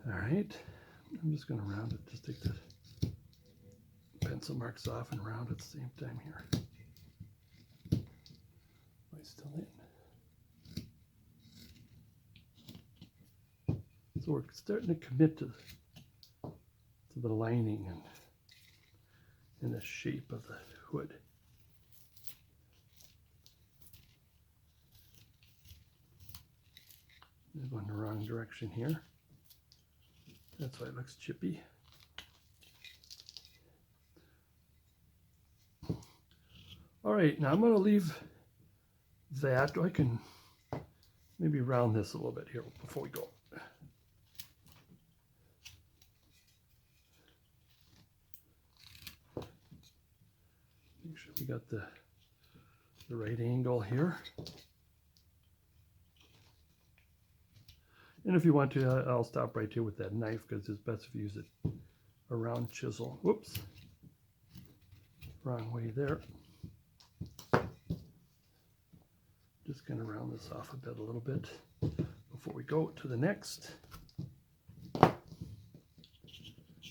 All right, I'm just going to round it. Just take the pencil marks off and round at the same time here. Am I still in? So we're starting to commit to the lining and the shape of the hood. I'm going the wrong direction here. That's why it looks chippy. All right, now I'm going to leave that. I can maybe round this a little bit here before we go. Make sure we got the right angle here. And if you want to, I'll stop right here with that knife because it's best if you use a round chisel. Whoops, wrong way there. Just going to round this off a little bit before we go to the next.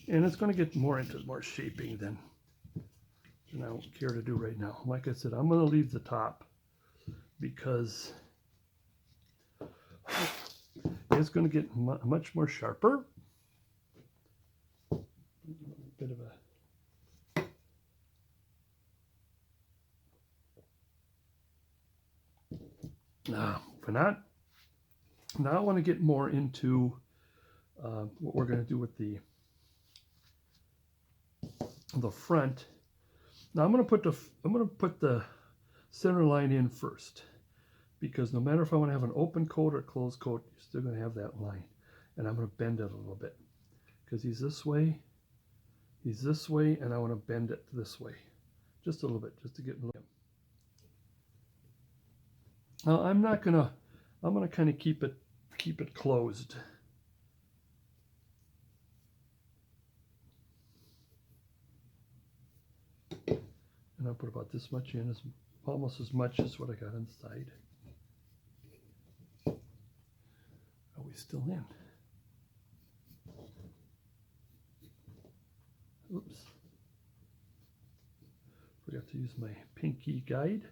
And it's going to get more into more shaping than I don't care to do right now. Like I said, I'm going to leave the top because it's going to get much more sharper. A bit of a now for that. Now I want to get more into what we're going to do with the front. Now I'm going to put the center line in first, because no matter if I want to have an open coat or a closed coat, you're still going to have that line. And I'm going to bend it a little bit because he's this way, and I want to bend it this way, just a little bit, just to get. Now I'm going to kind of keep it closed. And I'll put about this much in, almost as much as what I got inside. Are we still in? Oops. Forgot to use my pinky guide.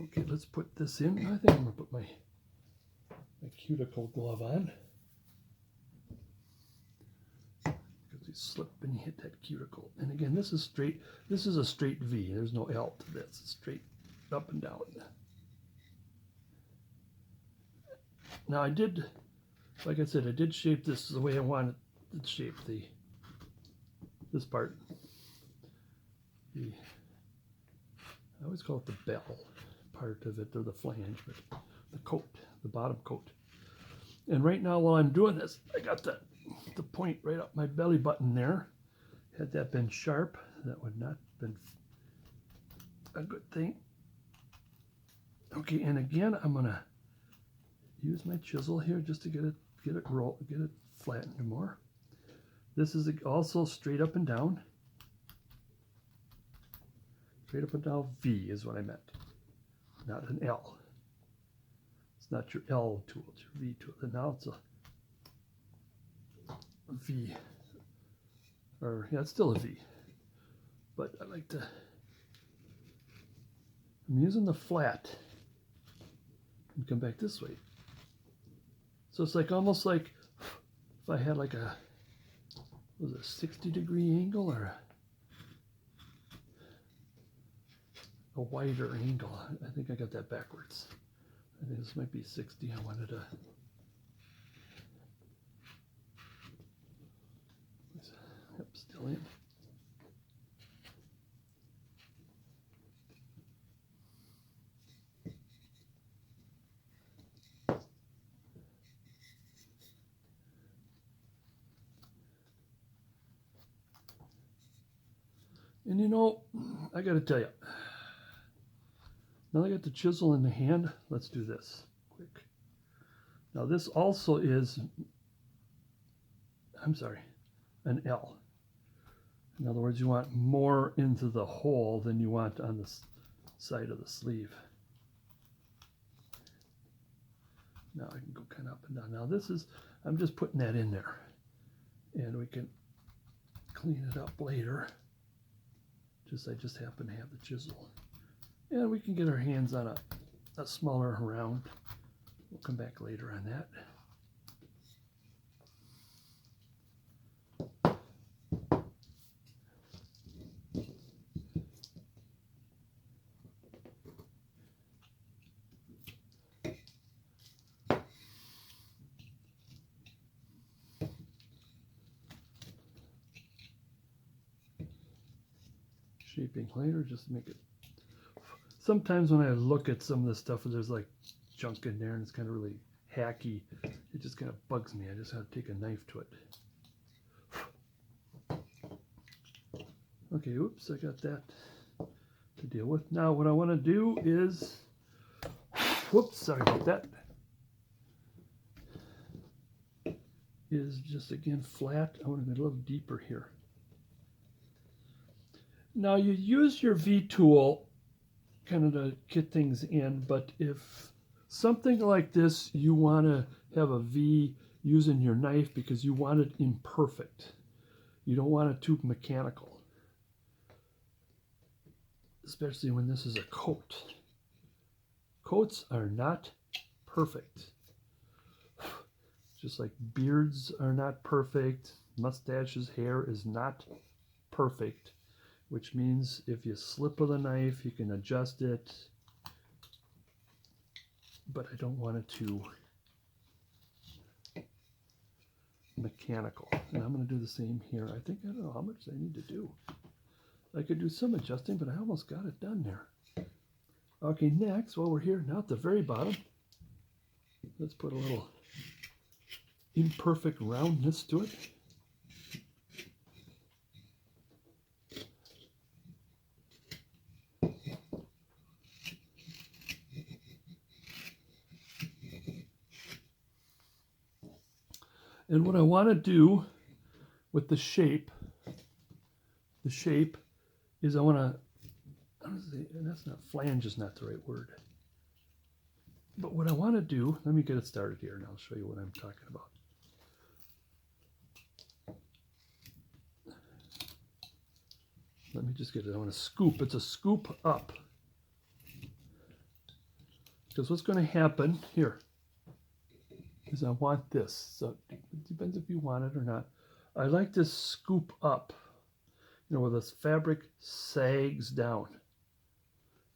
Okay, let's put this in. I think I'm going to put my cuticle glove on, because you slip and you hit that cuticle. And again, this is straight. This is a straight V. There's no L to this. It's straight up and down. Now I did, like I said, I did shape this the way I wanted to shape this part. I always call it the bell part of it, or the flange, but the coat, the bottom coat. And right now, while I'm doing this, I got the point right up my belly button there. Had that been sharp, that would not have been a good thing. Okay, and again, I'm gonna use my chisel here just to get it flattened more. This is also straight up and down. Straight up and down V is what I meant, not an L. It's not your L tool, it's your V tool. And now it's a V, or yeah, it's still a V. But I like to, I'm using the flat and come back this way. So it's like almost like if I had like was it a 60-degree angle or a wider angle. I think I got that backwards. I think this might be 60. I wanted to. Yep, still in. And you know, I got to tell you, now I got the chisel in the hand, let's do this quick. Now this also is, I'm sorry, an L. In other words, you want more into the hole than you want on the side of the sleeve. Now I can go kind of up and down. Now this is, I'm just putting that in there. And we can clean it up later. I just happen to have the chisel. And we can get our hands on a smaller round. We'll come back later on that. Shaping later, just to make it. Sometimes when I look at some of this stuff, there's like junk in there and it's kind of really hacky. It just kind of bugs me. I just have to take a knife to it. Okay, oops, I got that to deal with. Now what I want to do is, whoops, sorry about that, is just again flat. I want to go a little deeper here. Now you use your V tool kind of to get things in, but if something like this, you want to have a V using your knife because you want it imperfect. You don't want it too mechanical, especially when this is a coat. Coats are not perfect. Just like beards are not perfect, mustaches, hair is not perfect. Which means if you slip with a knife, you can adjust it, but I don't want it too mechanical. And I'm going to do the same here. I think, I don't know how much I need to do. I could do some adjusting, but I almost got it done there. Okay, next, while we're here, now at the very bottom, let's put a little imperfect roundness to it. And what I want to do with the shape is I want to, and that's not, flange is not the right word. But what I want to do, let me get it started here and I'll show you what I'm talking about. Let me just get it, I want to scoop, it's a scoop up. Because what's going to happen here is I want this, so it depends if you want it or not. I like this scoop up, you know, where this fabric sags down.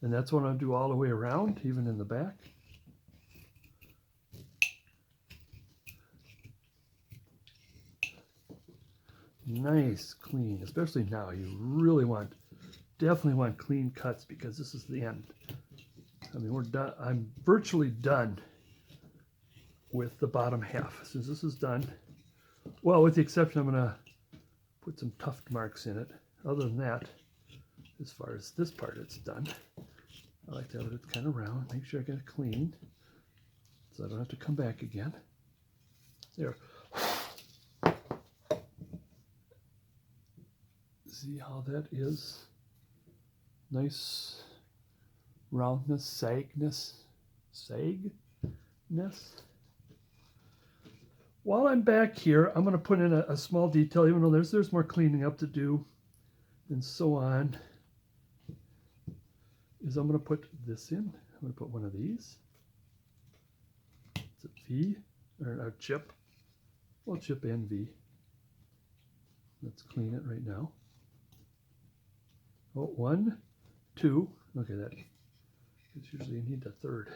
And that's what I'll do all the way around, even in the back. Nice, clean, especially now. You really want, definitely want clean cuts because this is the end. I mean, we're done. I'm virtually done with the bottom half. Since this is done, well, with the exception, I'm going to put some tuft marks in it. Other than that, as far as this part, it's done. I like to have it kind of round. Make sure I get it clean so I don't have to come back again. There. See how that is? Nice roundness, sagness. While I'm back here, I'm going to put in a small detail, even though there's more cleaning up to do and so on, is I'm going to put this in. I'm going to put one of these. It's a V, or a chip. Well, chip and V. Let's clean it right now. Oh, 1, 2. Okay, that, because usually you need the third.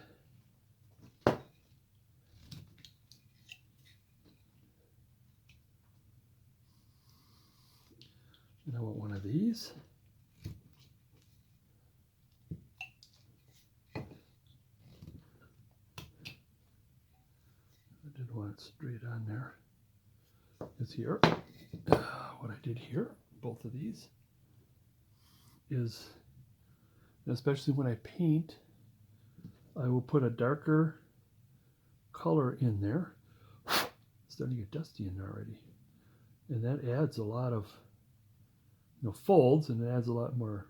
And I want one of these. I didn't want it straight on there. It's here. What I did here, both of these. is, especially when I paint, I will put a darker color in there. It's starting to get dusty in there already. And that adds a lot of, folds, and it adds a lot more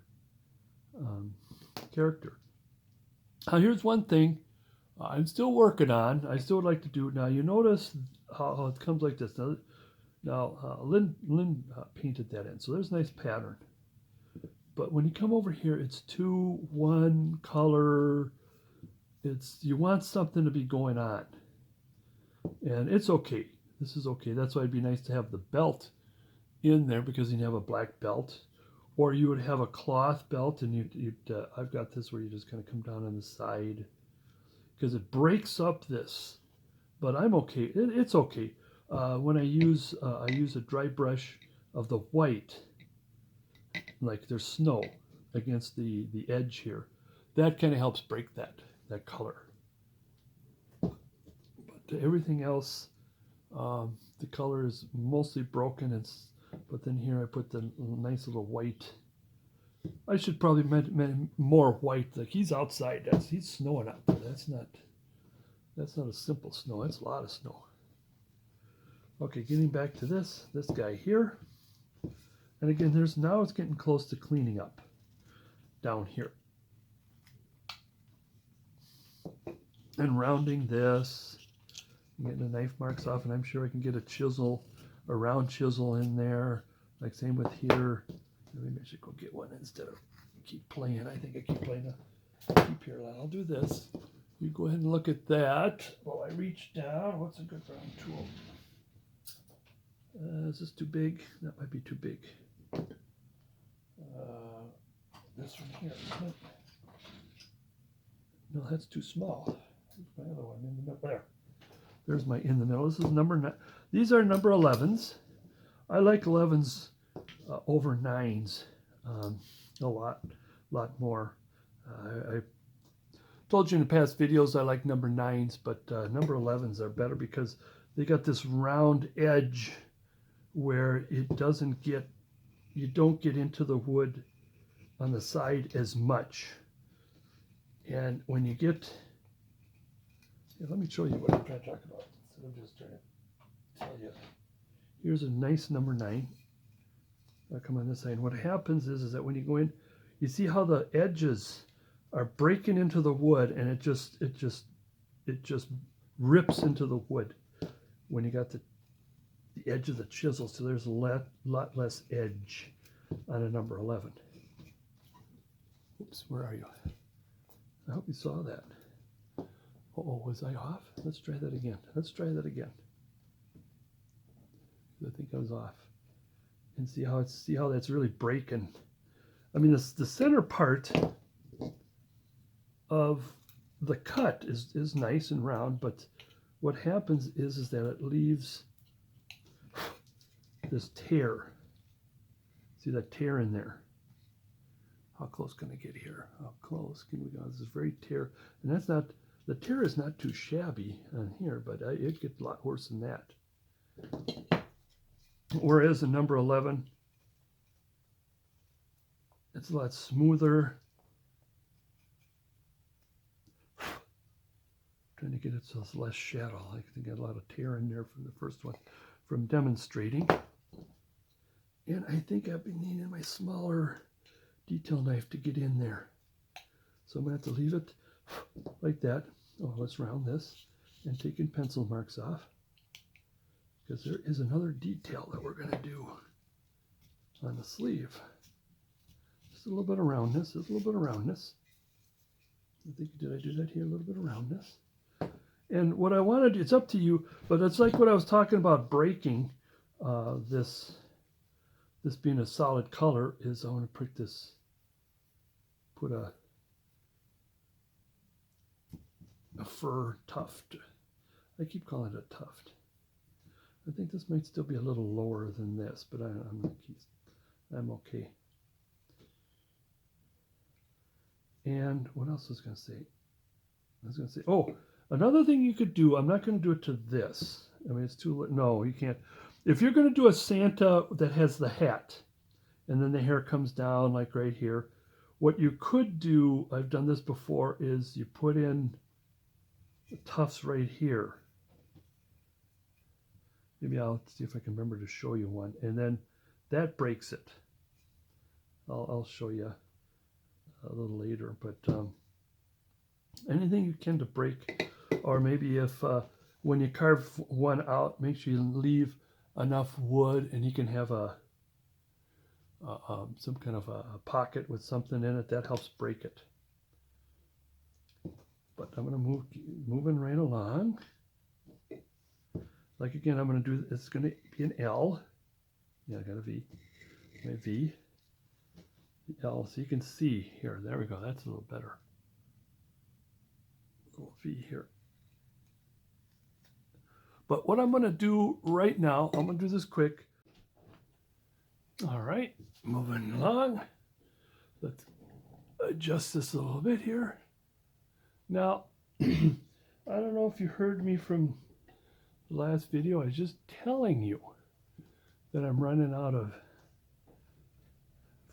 character. Now here's one thing I'm still working on. I still would like to do. Now you notice how it comes like this. Now Lynn painted that in, so there's a nice pattern. But when you come over here, it's 2-1 color. You want something to be going on, and it's okay. This is okay. That's why it'd be nice to have the belt in there, because you have a black belt, or you would have a cloth belt, and I've got this where you just kind of come down on the side, because it breaks up this. But I'm okay. It's okay. When I use a dry brush of the white, like there's snow against the edge here, that kind of helps break that color. But everything else, the color is mostly broken. But then here I put the nice little white. I should probably more white. Like he's outside. He's snowing out there. That's not a simple snow. That's a lot of snow. Okay, getting back to this guy here. And again, now it's getting close to cleaning up down here. And rounding this, getting the knife marks off, and I'm sure I can get a round chisel in there. Like same with here. Maybe I should go get one instead of keep playing. I think I keep playing keep here. I'll do this. You go ahead and look at that while I reach down. What's a good round tool? Is this too big? That might be too big. This one here, isn't it? No, that's too small. Here's my other one in the middle. There. There's my in the middle. This is number 9. These are number 11s. I like 11s over 9s a lot more. I told you in the past videos I like number 9s, but number 11s are better because they got this round edge where you don't get into the wood on the side as much. And when you get, let me show you what I'm trying to talk about instead of just trying to tell you. Here's a nice number 9. I'll come on this side. And what happens is that when you go in, you see how the edges are breaking into the wood, and it just rips into the wood when you got the edge of the chisel. So there's a lot less edge on a number 11. Oops, where are you? I hope you saw that. Oh, was I off? Let's try that again. I think I was off. And see how that's really breaking. I mean, the center part of the cut is nice and round, but what happens is that it leaves this tear. See that tear in there? How close can I get here? How close can we go? This is very tear, and the tear is not too shabby on here, but it gets a lot worse than that. Whereas the number 11, it's a lot smoother. Trying to get it so it's less shadow. I think I got a lot of tear in there from the first one from demonstrating. And I think I've been needing my smaller detail knife to get in there. So I'm going to have to leave it like that. Oh, let's round this and taking pencil marks off, because there is another detail that we're going to do on the sleeve. Just a little bit of roundness. There's a little bit of roundness. I think, did I do that here? A little bit of roundness. And what I want to do, it's up to you, but it's like what I was talking about breaking this being a solid color, is I want to put a fur tuft. I keep calling it a tuft. I think this might still be a little lower than this, but I'm okay. And what else was I going to say? Oh, another thing you could do, I'm not going to do it to this. I mean, it's too, no, you can't. If you're going to do a Santa that has the hat, and then the hair comes down like right here, What you could do, I've done this before, is you put in the tufts right here. Maybe I'll see if I can remember to show you one, and then that breaks it. I'll show you a little later, but anything you can to break, or maybe if when you carve one out, make sure you leave enough wood, and you can have some kind of a pocket with something in it that helps break it. But I'm going to moving right along. Like again, I'm going to do, it's going to be an L. Yeah, I got a V. My V. The L, so you can see here. There we go. That's a little better. A little V here. But what I'm going to do right now, I'm going to do this quick. All right, moving along. Let's adjust this a little bit here. Now, I don't know if you heard me from the last video. I was just telling you that I'm running out of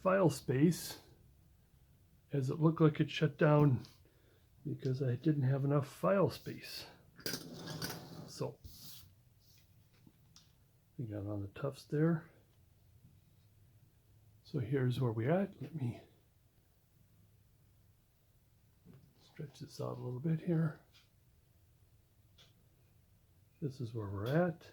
file space, as it looked like it shut down because I didn't have enough file space. So we got on the tufts there. So here's where we're at. Let me stretch this out a little bit here. This is where we're at.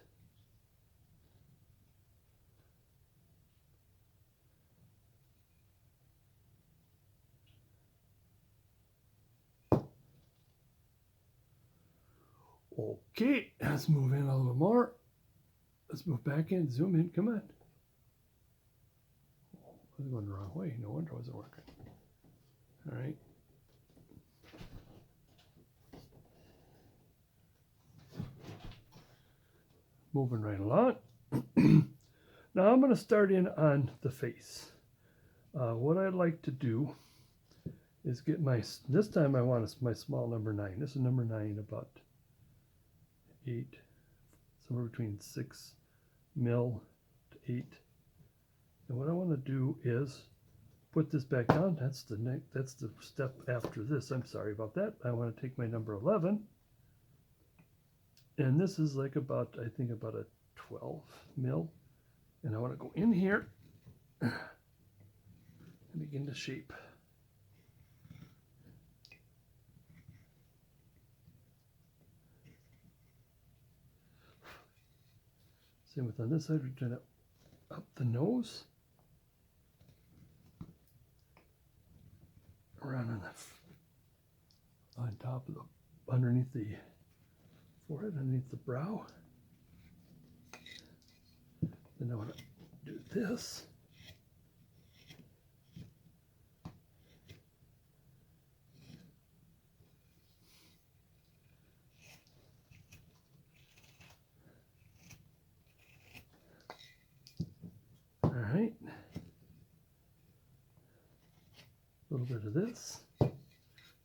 Okay, let's move in a little more. Let's move back in, zoom in, come on. I was going the wrong way, no wonder it wasn't working. All right. Moving right along. Now I'm going to start in on the face. What I'd like to do is get my, this time I want my small number 9. This is number 9, about 8, somewhere between 6 mil to 8. And what I want to do is put this back down. That's the step after this. I'm sorry about that. I want to take my number 11. And this is like about, I think about a 12 mil. And I want to go in here and begin to shape. Same with on this side, we're doing it up the nose. Around on top of the, underneath the forehead, underneath the brow. Then I want to do this. All right. A little bit of this.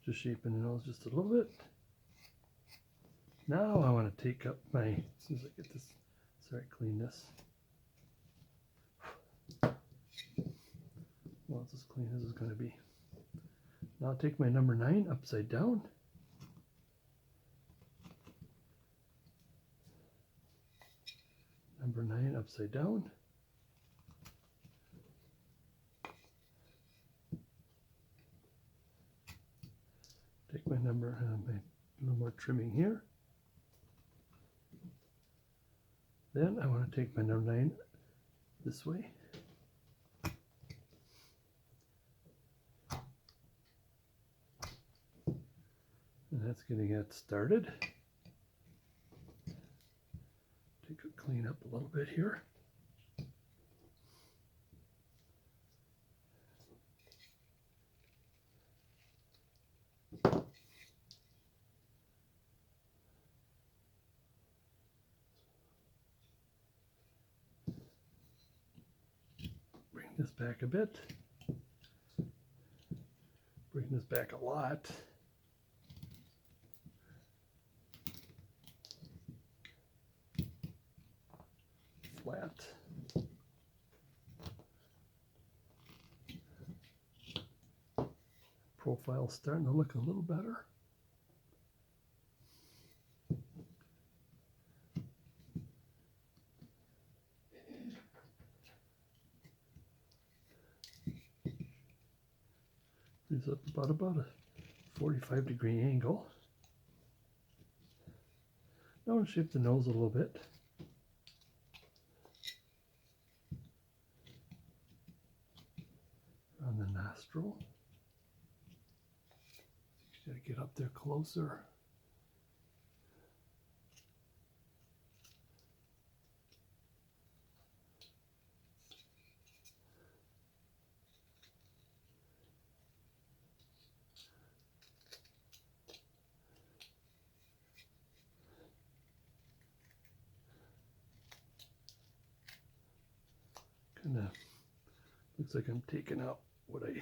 Just shaping the nose just a little bit. Now I want to take up my, as soon as I get this, sorry, clean this. Well, it's as clean as it's going to be. Now I'll take my number 9 upside down. Number 9 upside down. Take my number, my little more trimming here. Then I want to take my number 9 this way. And that's going to get started. Take a clean up a little bit here. Bring this back a bit. Bring this back a lot. Flat. profile is starting to look a little better. Is up about a 45-degree angle. Now I'll shape the nose a little bit. On the nostril. Got to get up there closer. Kind of looks like I'm taking out what I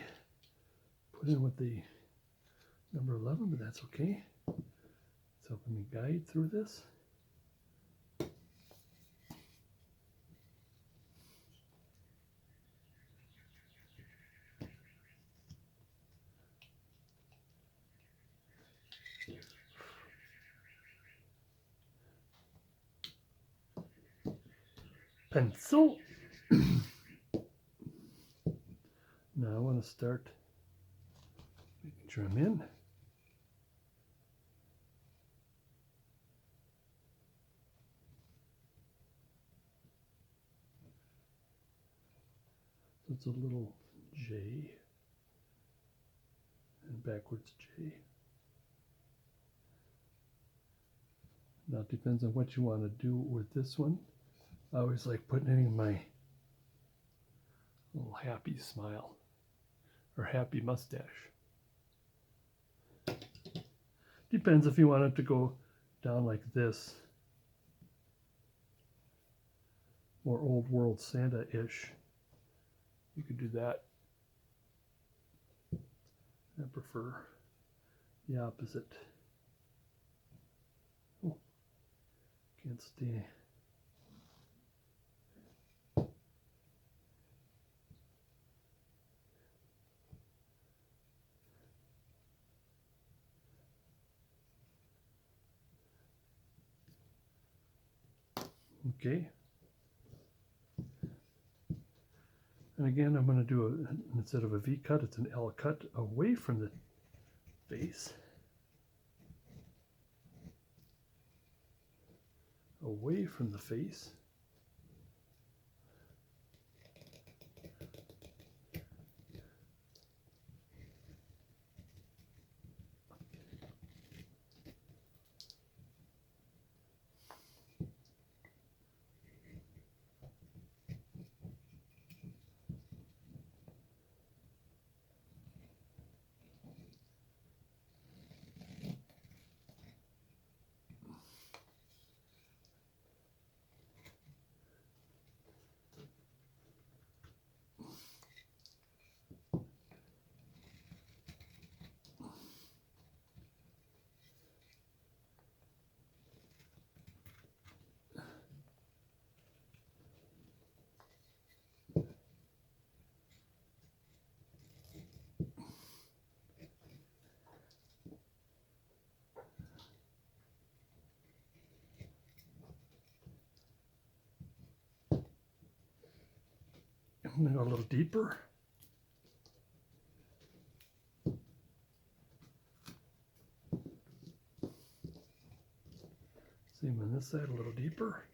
put in with the number 11, but that's okay. It's helping me guide through this. Pencil. Now I want to start making sure I'm in. So it's a little J and backwards J. Now it depends on what you want to do with this one. I always like putting in my little happy smile or happy mustache. Depends if you want it to go down like this, more old world Santa-ish. You could do that. I prefer the opposite. Oh, can't stay. Okay. And again, I'm going to do instead of a V cut, it's an L cut away from the face. Away from the face. I'm going to go a little deeper. Same on this side, a little deeper.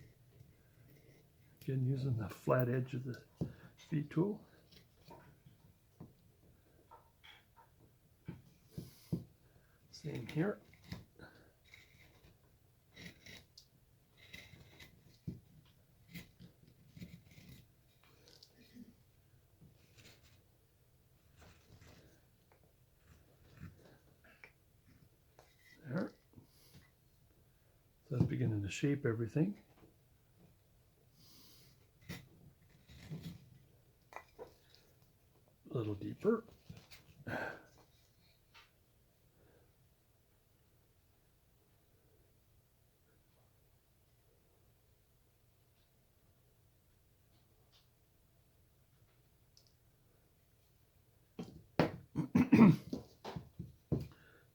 Again, using the flat edge of the V tool. Same here. There. So that's beginning to shape everything. A little deeper.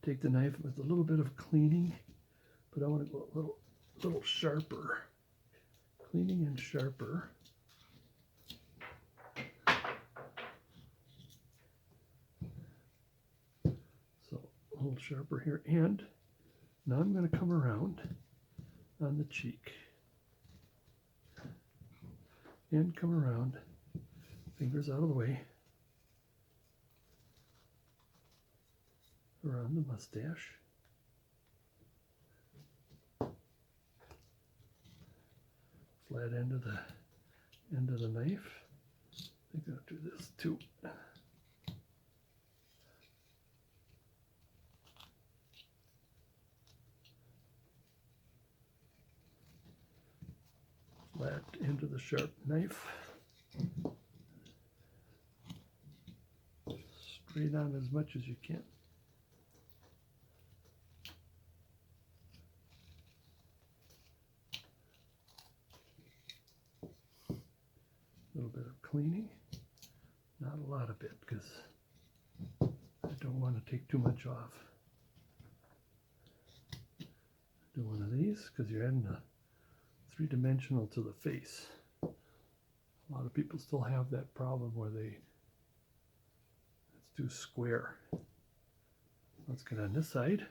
take the knife with a little bit of cleaning, but I want to go a little sharper. Cleaning and sharper. So a little sharper here, and now I'm going to come around on the cheek and come around, fingers out of the way, around the mustache. Flat end of the knife. I think I'll do this too. Flat end of the sharp knife. Straight on as much as you can. A little bit of cleaning, not a lot of it, because I don't want to take too much off. Do one of these because you're adding a three-dimensional to the face. A lot of people still have that problem where let's do square. Let's get on this side.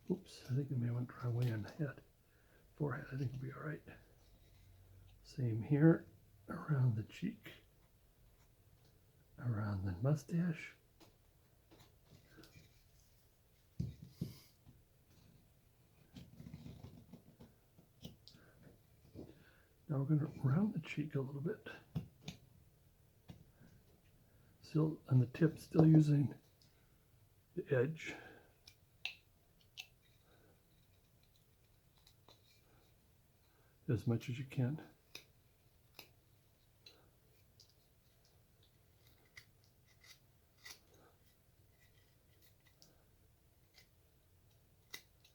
Oops, I think I may have went the wrong way on the head. Forehead, I think will be all right. Same here, around the cheek, around the mustache. Now we're going to round the cheek a little bit. Still on the tip, still using the edge. As much as you can.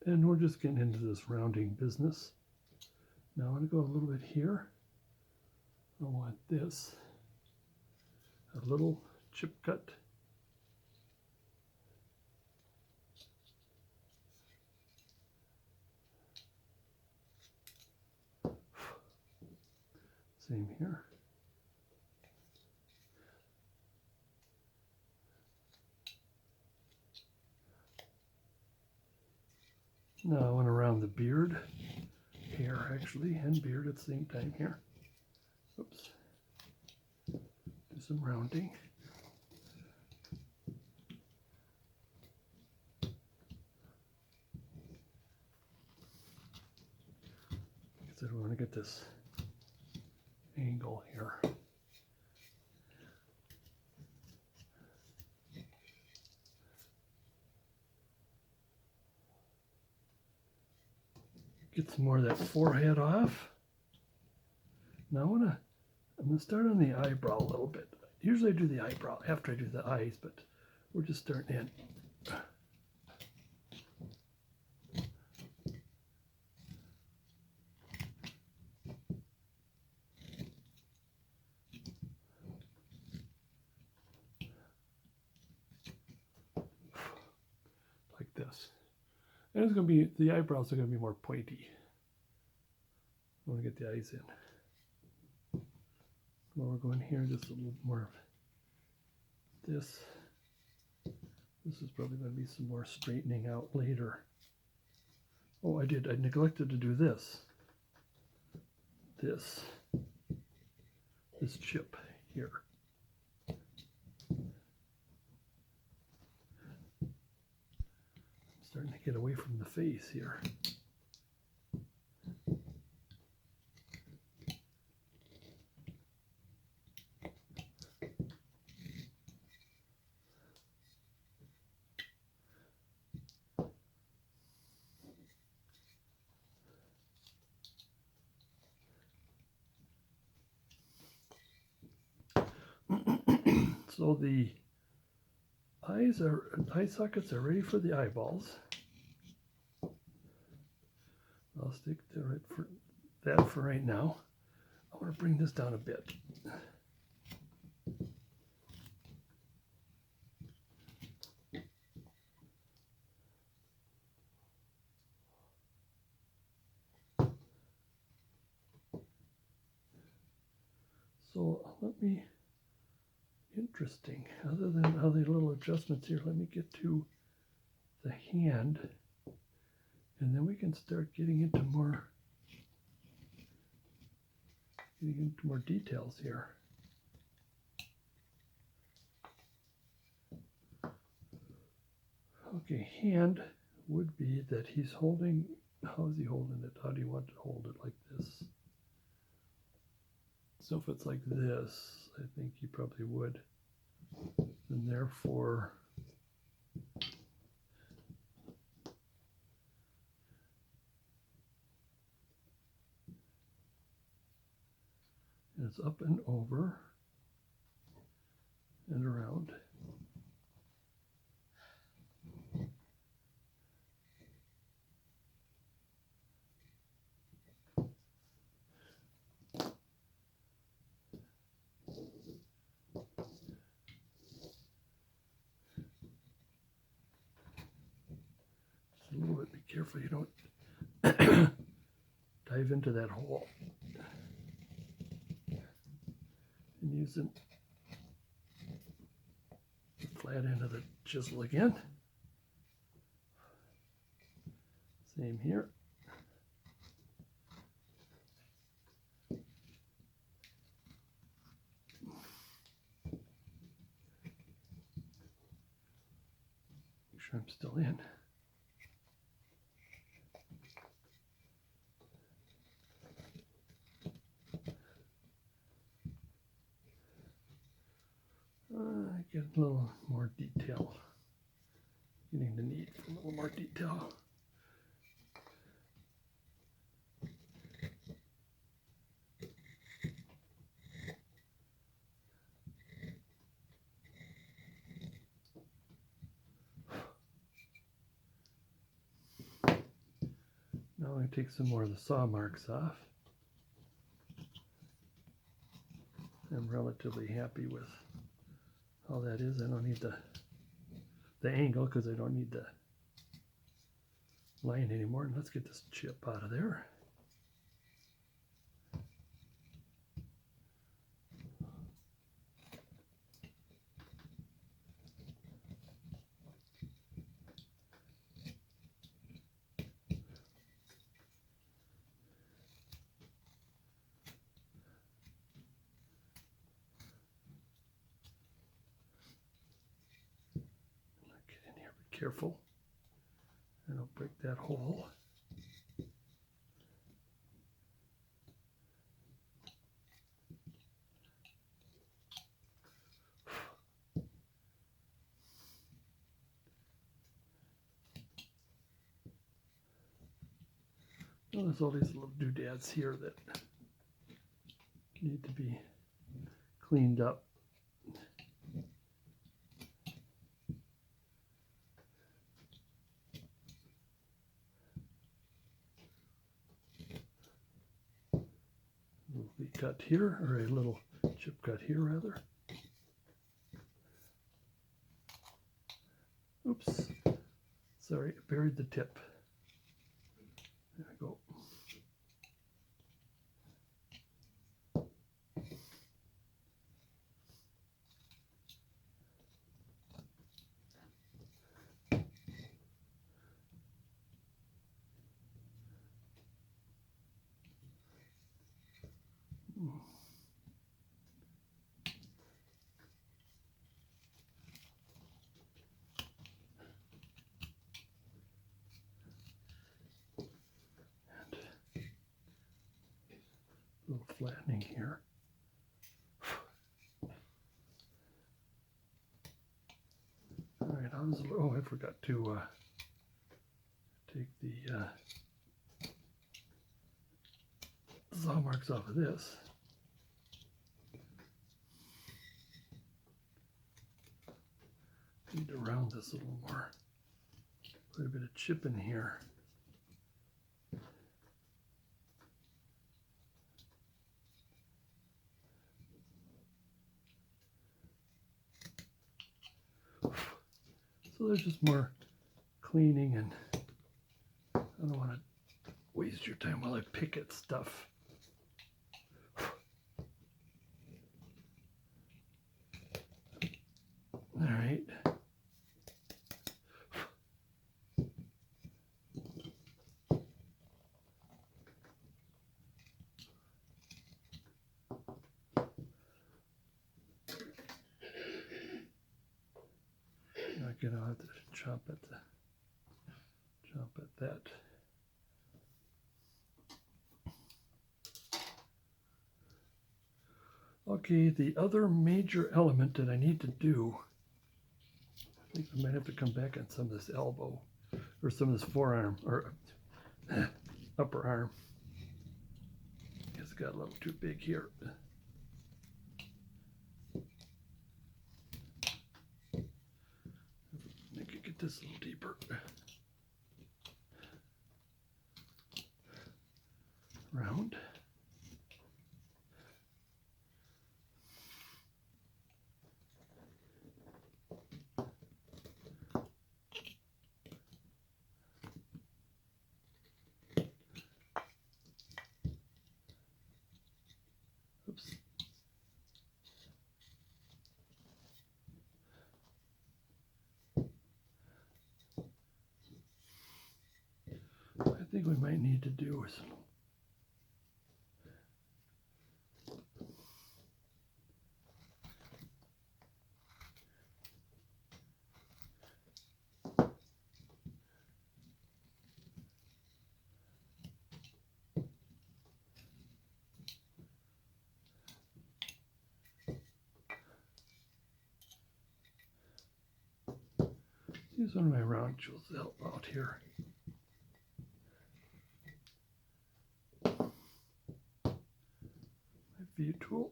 And we're just getting into this rounding business. Now I'm going to go a little bit here. I want this, a little chip cut. Same here. Now I want to round the beard, hair actually, and beard at the same time here. Oops. Do some rounding. So we want to get this angle here. Get some more of that forehead off. Now I'm gonna start on the eyebrow a little bit. Usually I do the eyebrow after I do the eyes, but we're just starting in. Like this. And it's going to be, the eyebrows are going to be more pointy. I want to get the eyes in. Well, we're going here, just a little more of this. This is probably going to be some more straightening out later. Oh, I neglected to do this. This chip here. Starting to get away from the face here. So the eye sockets are ready for the eyeballs. I'll stick to it for that for right now. I want to bring this down a bit. So interesting, other than all the little adjustments here, let me get to the hand, and then we can start getting into more details here. Okay, hand would be that he's holding, how is he holding it? How do you want to hold it? Like this? So if it's like this, I think you probably would. And therefore, it's up and over and around. Just a little bit, be careful you don't dive into that hole. And using the flat end of the chisel again. Same here. Make sure I'm still in. Get a little more detail. Getting the need for a little more detail. Now I'm going to take some more of the saw marks off. I'm relatively happy with how that is. I don't need the angle because I don't need the line anymore. And let's get this chip out of there. Careful, I don't break that hole. Well, there's all these little doodads here that need to be cleaned up. Cut here, or a little chip cut here rather. Oops, sorry, I buried the tip. There we go. Little flattening here. All right, oh, I forgot to take the saw marks off of this. Need to round this a little more. Quite a bit of chip in here. So there's just more cleaning, and I don't want to waste your time while I pick at stuff. All right. Again, I'll have to chop at that. Okay, the other major element that I need to do, I think I might have to come back on some of this elbow, or some of this forearm, or upper arm. It's got a little too big here. Make it get this a little deeper. Round. Oops. What I think we might need to do is use one of my round tools to help out here. My V tool.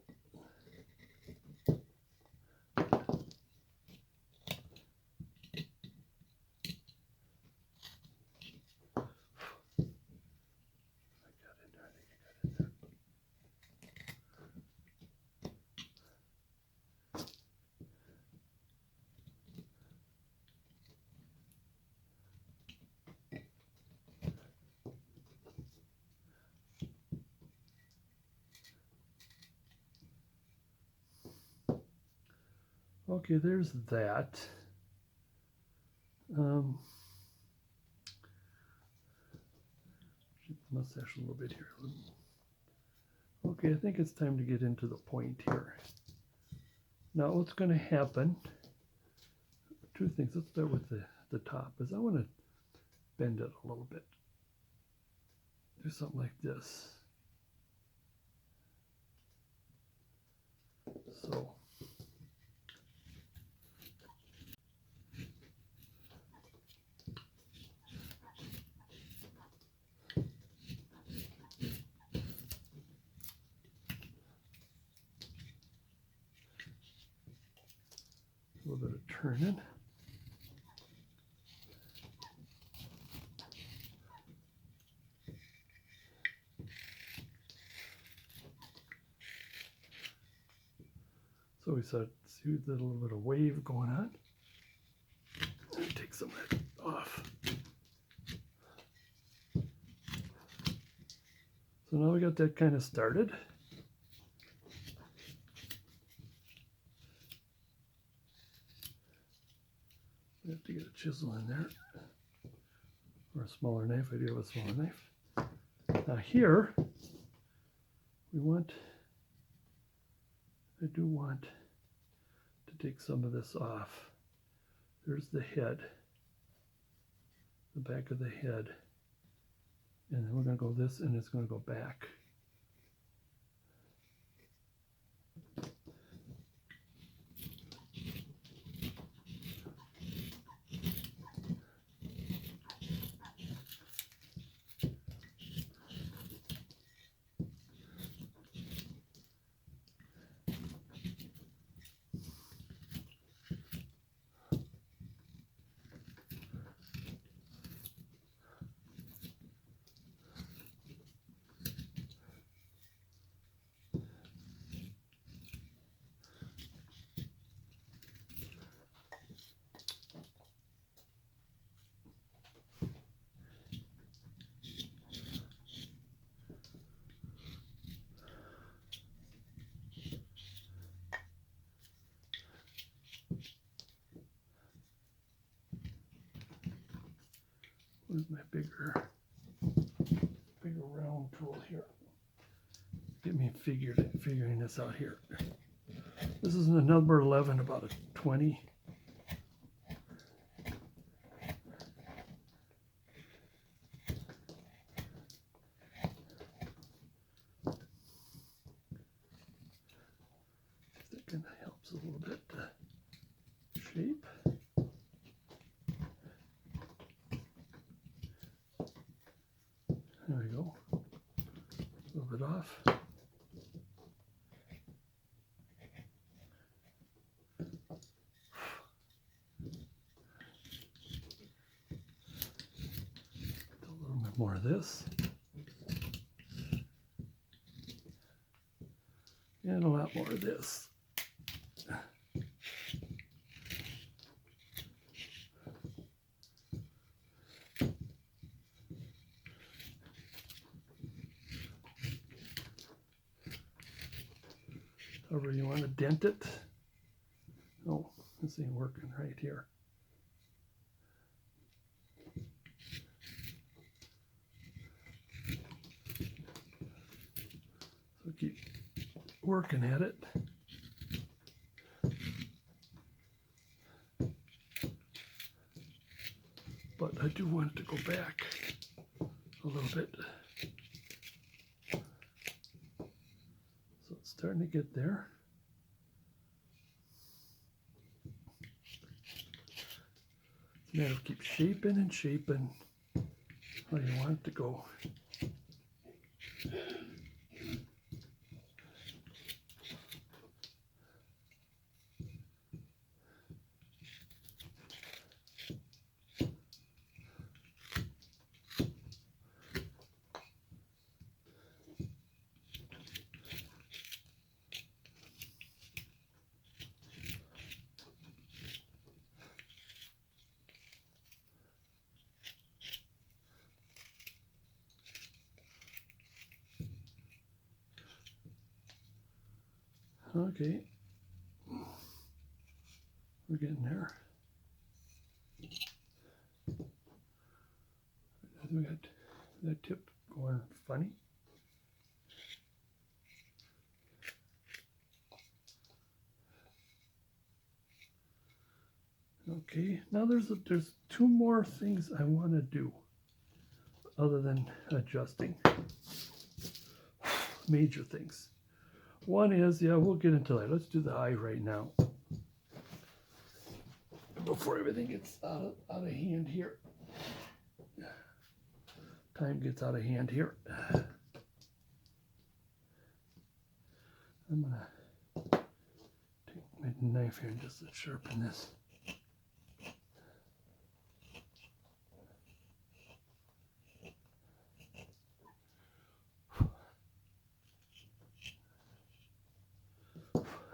Okay, there's that. Mustache a little bit here. Okay, I think it's time to get into the point here. Now, what's going to happen? Two things. Let's start with the top. Is I want to bend it a little bit. Do something like this. So. A little bit of turning. So we see a little bit of wave going on. Take some of that off. So now we got that kind of started. We have to get a chisel in there, or a smaller knife. I do have a smaller knife. Now here, I do want to take some of this off. There's the head, the back of the head. And then we're going to go this, and it's going to go back. Where's my bigger round tool here? Get me figuring this out here. This is a number 11, about a 20. That kind of helps a little bit to shape. There we go. A little bit off. A little bit more of this. And a lot more of this. However you want to dent it. Oh, this ain't working right here. So keep working at it. But I do want it to go back a little bit. So it's starting to get there. It's a matter of keep shaping and shaping how you want it to go. Okay, we're getting there. We got that tip going funny. Okay, now there's two more things I want to do other than adjusting. Major things. One is, yeah, we'll get into that. Let's do the eye right now. Before everything gets out of hand here. Time gets out of hand here. I'm gonna take my knife here and just sharpen this.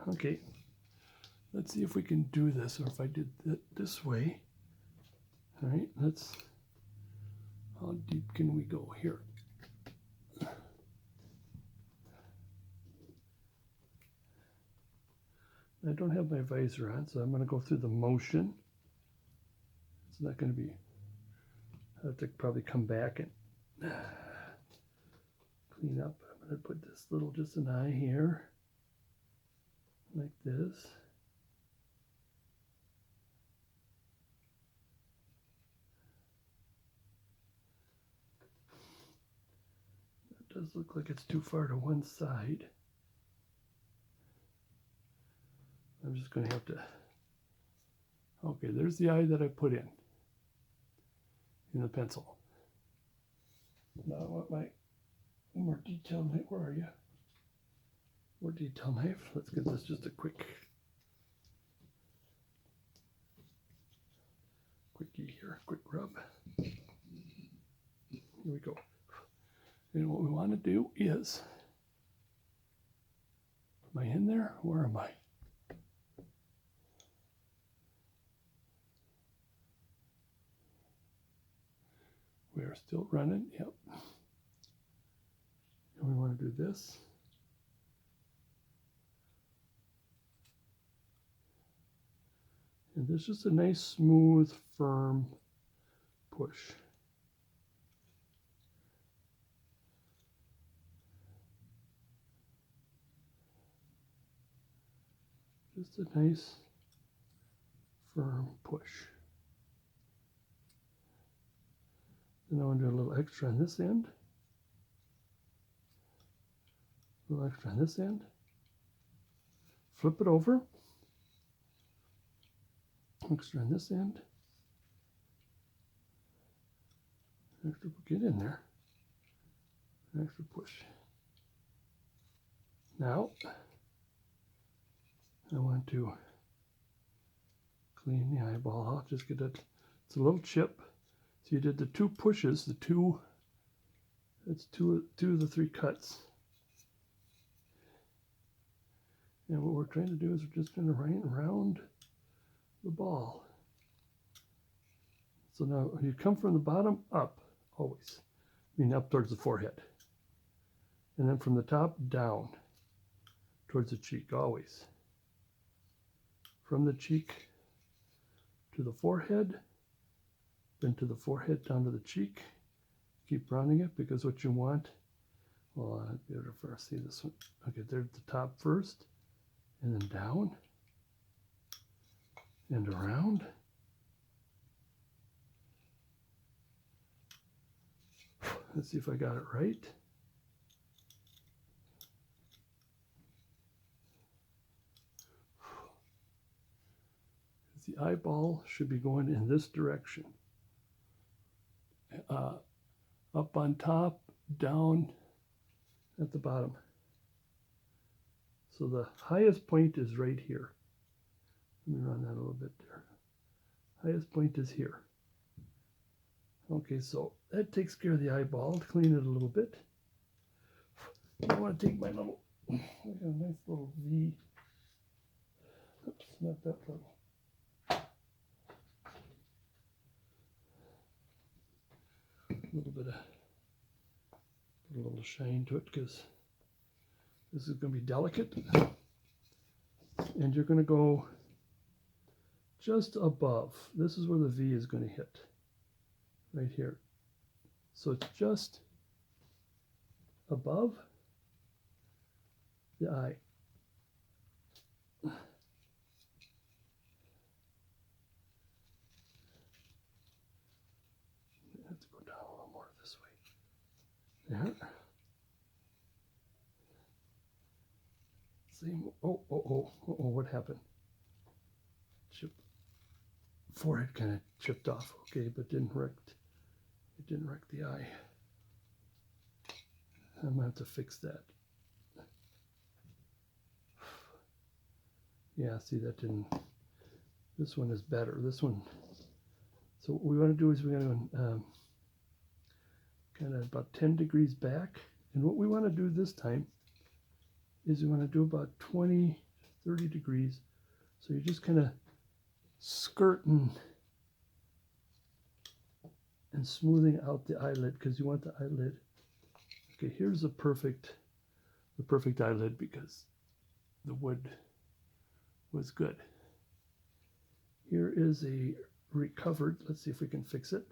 Okay, let's see if we can do this, or if I did it this way. All right, how deep can we go here? I don't have my visor on, so I'm going to go through the motion. It's not going to be, I have to probably come back and clean up. I'm going to put this little, just an eye here, like this. It does look like it's too far to one side. I'm just going to have to, okay, there's the eye that I put in the pencil. Now I want my more detailed knife. Where are you? More detailed knife. Let's give this just a quick quickie here, quick rub. Here we go. And what we want to do is, am I in there? Where am I? We are still running, yep. And we want to do this. And there's just a nice, smooth, firm push. Just a nice firm push. Then I want to do a little extra on this end. A little extra on this end. Flip it over. Extra on this end. Extra, get in there. Extra push. Now, I want to clean the eyeball out. Just get it. It's a little chip. So you did the two pushes, that's two of the three cuts. And what we're trying to do is we're just going to round the ball. So now you come from the bottom up, always. I mean up towards the forehead. And then from the top down towards the cheek, always. From the cheek to the forehead, then to the forehead down to the cheek. Keep rounding it because what you want, well, I'd be able to first see this one. Okay, there's the top first, and then down, and around. Let's see if I got it right. The eyeball should be going in this direction. Up on top, down at the bottom. So the highest point is right here. Let me run that a little bit there. Highest point is here. Okay, so that takes care of the eyeball. Clean it a little bit. I want to take my little, I got a nice little V. Oops, not that little. A little bit of, put a little shine to it because this is going to be delicate. And you're going to go just above. This is where the V is going to hit. Right here. So it's just above the eye. I have to go down a little more this way. There. See, what happened? Forehead kind of chipped off, okay, but it didn't wreck the eye. I'm gonna have to fix that. Yeah, see, that didn't. This one is better. This one. So what we want to do is we're going to kind of about 10 degrees back, and what we want to do this time is we want to do about 20, 30 degrees. So you're just kind of skirting and smoothing out the eyelid because you want the eyelid. Okay, here's the perfect eyelid because the wood was good. Here is a recovered. Let's see if we can fix it.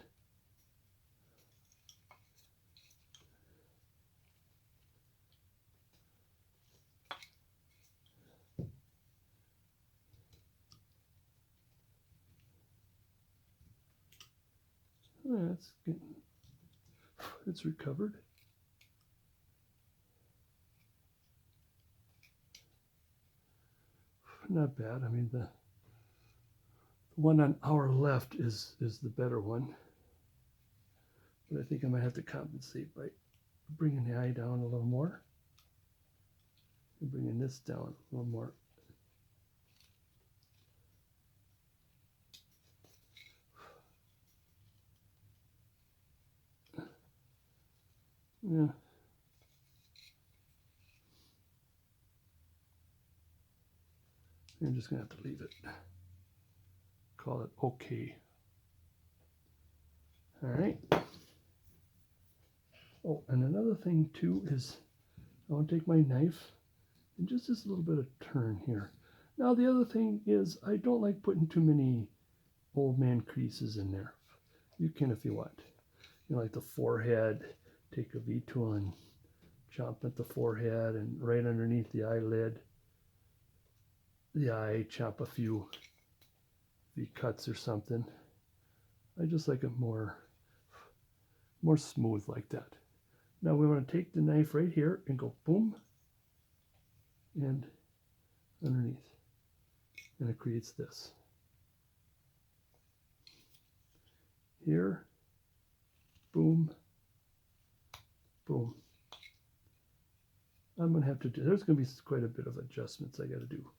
It's recovered. Not bad. I mean, the one on our left is the better one. But I think I might have to compensate by bringing the eye down a little more. And bringing this down a little more. Yeah. I'm just going to have to leave it. Call it okay. All right. Oh, and another thing too is I want to take my knife and just this little bit of turn here. Now the other thing is I don't like putting too many old man creases in there. You can if you want. You know, like the forehead, take a V-tool and chomp at the forehead and right underneath the eyelid. the eye, chop a few cuts or something. I just like it more smooth like that. Now we want to take the knife right here and go boom and underneath, and it creates this. Here, boom, boom. I'm going to have to do, there's going to be quite a bit of adjustments I got to do.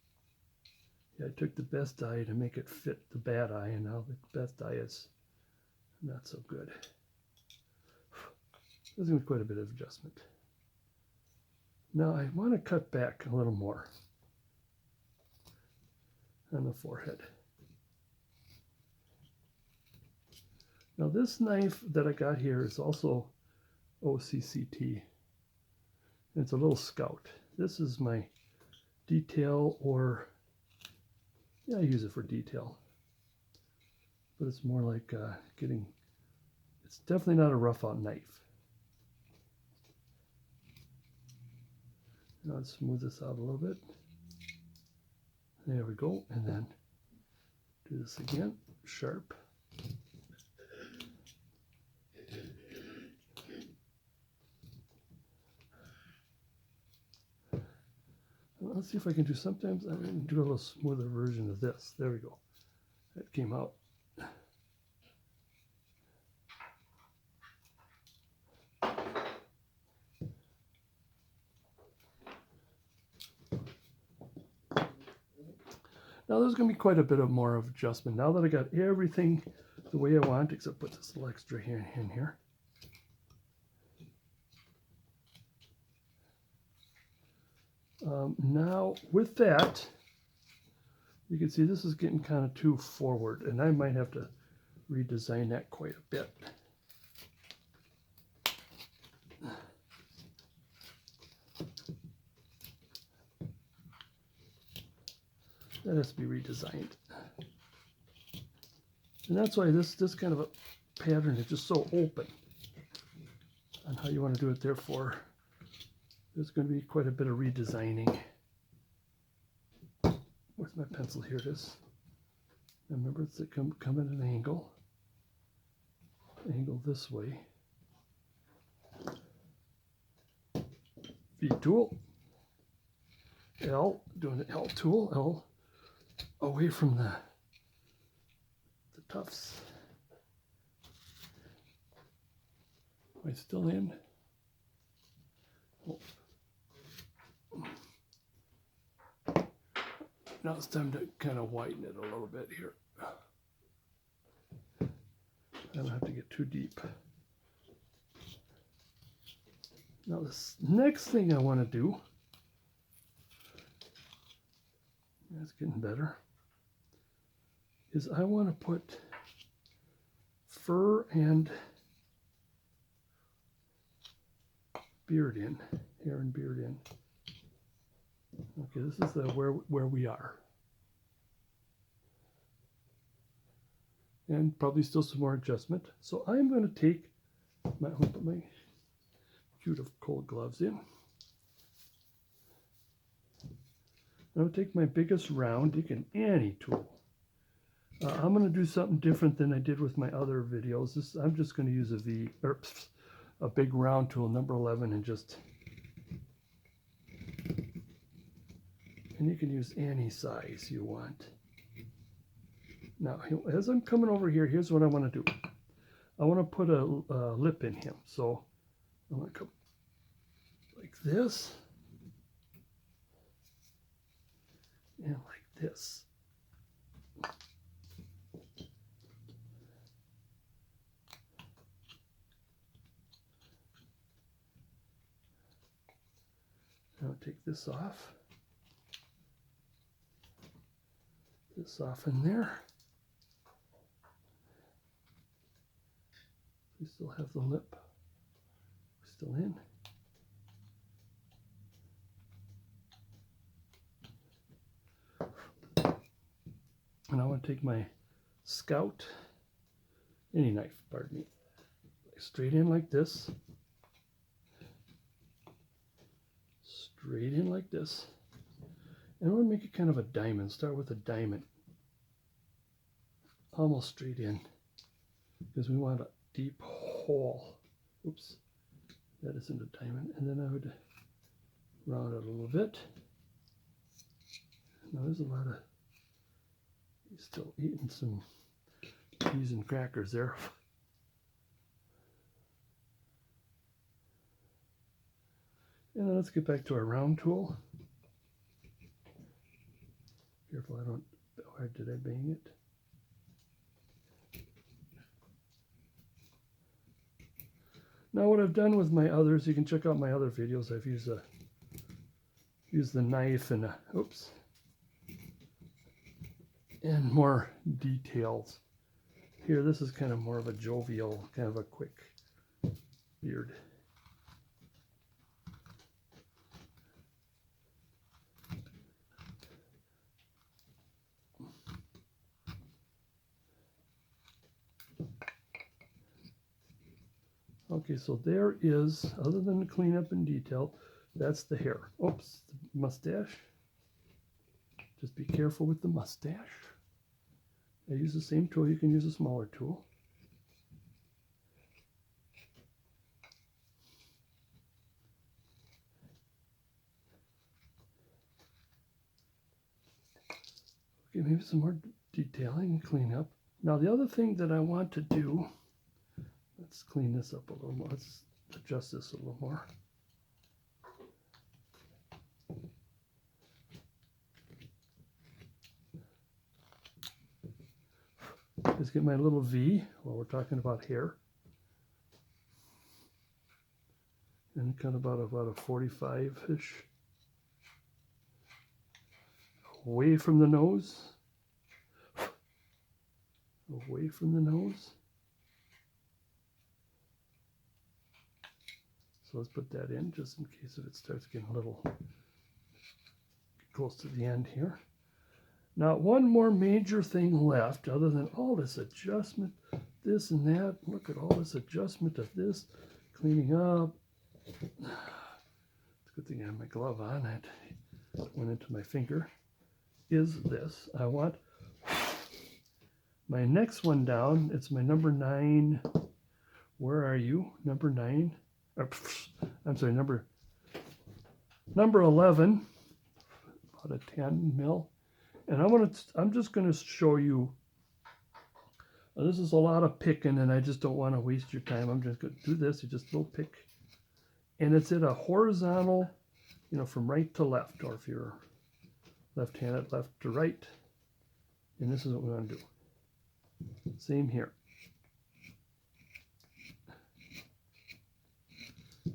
Yeah, I took the best eye to make it fit the bad eye, and now the best eye is not so good. There's going to be quite a bit of adjustment. Now I want to cut back a little more on the forehead. Now this knife that I got here is also OCCT. It's a little Scout. This is my detail, or yeah, I use it for detail. But it's more like it's definitely not a rough out knife. Now let's smooth this out a little bit. There we go. And then do this again, sharp. Let's see if I can do, sometimes I'm going to do a little smoother version of this. There we go. That came out. Now there's going to be quite a bit of more of adjustment. Now that I got everything the way I want, except put this little extra here in here. Now with that, you can see this is getting kind of too forward, and I might have to redesign that quite a bit. That has to be redesigned. And that's why this kind of a pattern is just so open on how you want to do it. Therefore, there's going to be quite a bit of redesigning. Where's my pencil? Here it is. Remember, it's come at an angle. Angle this way. V tool. L, doing the L tool. L away from the tufts. Am I still in? Oh. Now it's time to kind of widen it a little bit here. I don't have to get too deep. Now this next thing I want to do, that's getting better, is I want to put fur and beard in, hair and beard in. Okay, this is where we are. And probably still some more adjustment. So I'm going to take my, I'm going to put my beautiful cold gloves in. I'm going to take my biggest round, take an any tool. I'm going to do something different than I did with my other videos. I'm just going to use a big round tool, number 11, and just, and you can use any size you want. Now, as I'm coming over here, here's what I want to do. I want to put a lip in him. So I'm going to come like this and like this. Now take this off. This off in there. We still have the lip still in. And I want to take my Scout, any knife, pardon me, straight in like this. Straight in like this. And I'm going to make it kind of a diamond. Start with a diamond. Almost straight in. Because we want a deep hole. Oops. That isn't a diamond. And then I would round it a little bit. Now there's a lot of... He's still eating some cheese and crackers there. And then let's get back to our round tool. Careful, I don't... Where did I bang it? Now what I've done with my others, you can check out my other videos. I've used the knife and oops, and more details. Here, this is kind of more of a jovial, kind of a quick beard. Okay, so there is, other than the cleanup and detail, that's the hair. Oops, the mustache. Just be careful with the mustache. I use the same tool. You can use a smaller tool. Okay, maybe some more detailing and cleanup. Now the other thing that I want to do, let's clean this up a little more. Let's adjust this a little more. Let's get my little V while we're talking about hair. And kind of about a 45-ish. Away from the nose. Away from the nose. So let's put that in just in case if it starts getting a little close to the end here. Now, one more major thing left, other than all this adjustment, this and that. Look at all this adjustment of this, cleaning up. It's a good thing I have my glove on. It went into my finger. Is this. I want my next one down. It's my number 9. Where are you? Number 9. I'm sorry, number 11. About a 10 mil. And I'm just going to show you, this is a lot of picking and I just don't want to waste your time. I'm just going to do this, you just little pick. And it's at a horizontal, you know, from right to left, or if you're left-handed, left to right. And this is what we want to do. Same here.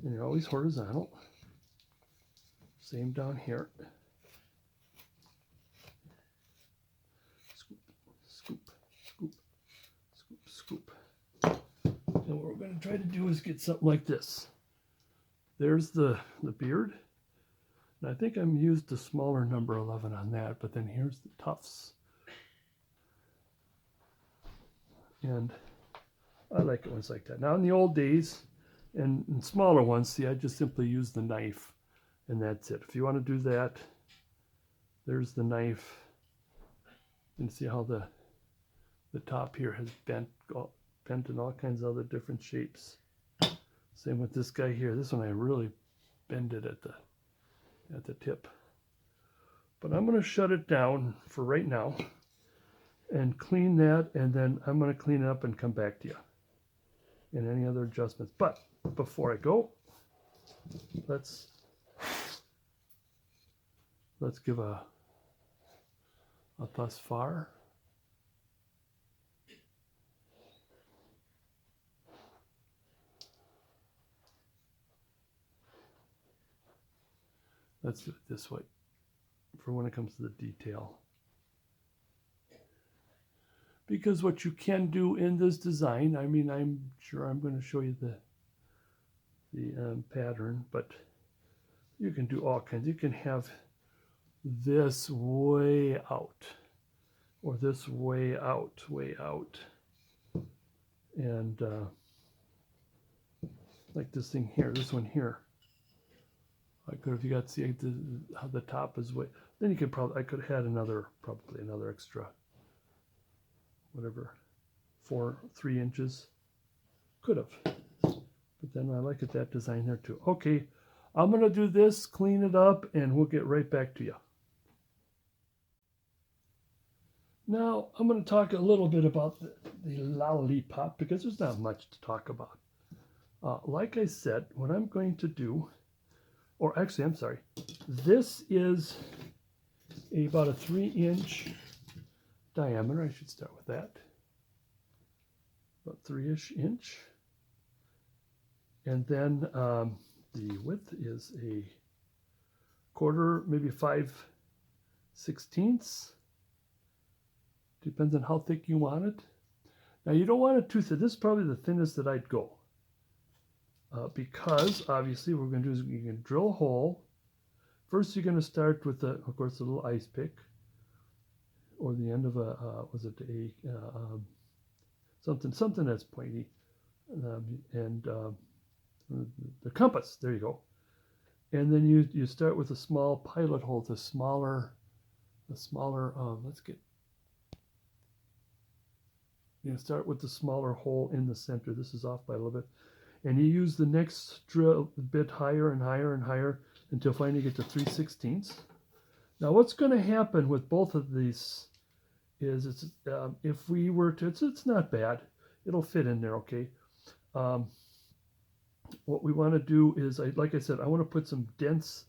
And you're always horizontal. Same down here. Scoop. And what we're going to try to do is get something like this. There's the beard. And I think I used the smaller number 11 on that, but then here's the tufts. And I like it when it's like that. Now in the old days, and in smaller ones, see, I just simply use the knife, and that's it. If you want to do that, there's the knife. And see how the top here has bent in all kinds of other different shapes. Same with this guy here. This one I really bend it at the tip. But I'm going to shut it down for right now and clean that, and then I'm going to clean it up and come back to you and any other adjustments. But before I go, let's give a thus far. Let's do it this way for when it comes to the detail. Because what you can do in this design, I mean, I'm sure I'm going to show you the pattern, but you can do all kinds. You can have this way out, or this way out, and like this thing here, this one here. I could, if you got, see how the top is way, then you could probably, I could have had probably another extra, whatever, 3 inches. Could have. But then I like it, that design there too. Okay, I'm going to do this, clean it up, and we'll get right back to you. Now, I'm going to talk a little bit about the Lollypop, because there's not much to talk about. Like I said, what I'm going to do, or actually, I'm sorry, this is about a 3-inch diameter. I should start with that. About 3-ish inch. And then the width is a 1/4, maybe 5/16. Depends on how thick you want it. Now you don't want it too thin. This is probably the thinnest that I'd go. Because obviously what we're going to do is you can drill a hole. First you're going to start with, of course, a little ice pick. Or the end of something that's pointy. The compass, there you go. And then you start with a small pilot hole, the smaller, you start with the smaller hole in the center. This is off by a little bit. And you use the next drill a bit higher and higher and higher until finally you get to 3/16. Now what's going to happen with both of these is if we were to, it's not bad. It'll fit in there, okay? What we want to do is, like I said, I want to put some dents.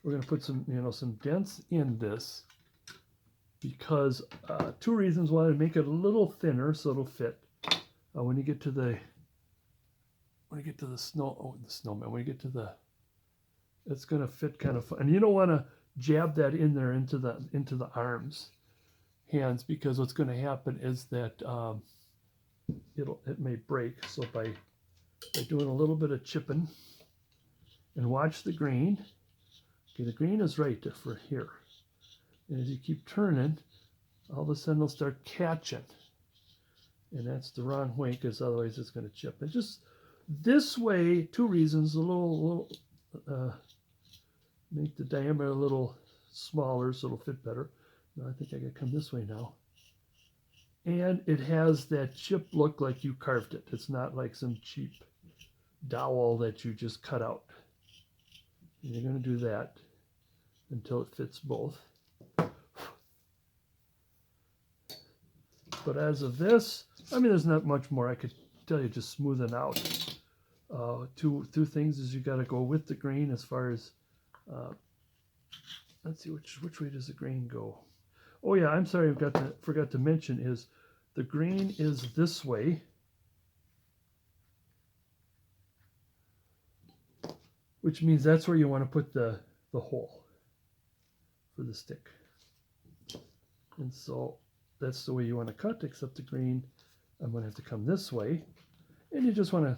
We're going to put some dents in this because 2 reasons. One, to make it a little thinner so it'll fit. When you get to the snowman, when you get to it's going to fit kind of fun. And you don't want to jab that in there into the hands, because what's going to happen is that it may break. So by doing a little bit of chipping, and watch the grain. Okay, the grain is right for here. And as you keep turning, all of a sudden it'll start catching. And that's the wrong way, because otherwise it's going to chip. And just this way, 2 reasons, make the diameter a little smaller so it'll fit better. Now I think I gotta come this way now. And it has that chip look like you carved it. It's not like some cheap dowel that you just cut out. And you're going to do that until it fits both. But as of this, I mean, there's not much more I could tell you, just smoothing out. 2 things is you got to go with the grain as far as, let's see, which way does the grain go? Oh yeah, I'm sorry, forgot to mention is the grain is this way. Which means that's where you want to put the hole for the stick. And so that's the way you want to cut, except the grain, I'm going to have to come this way. And you just want to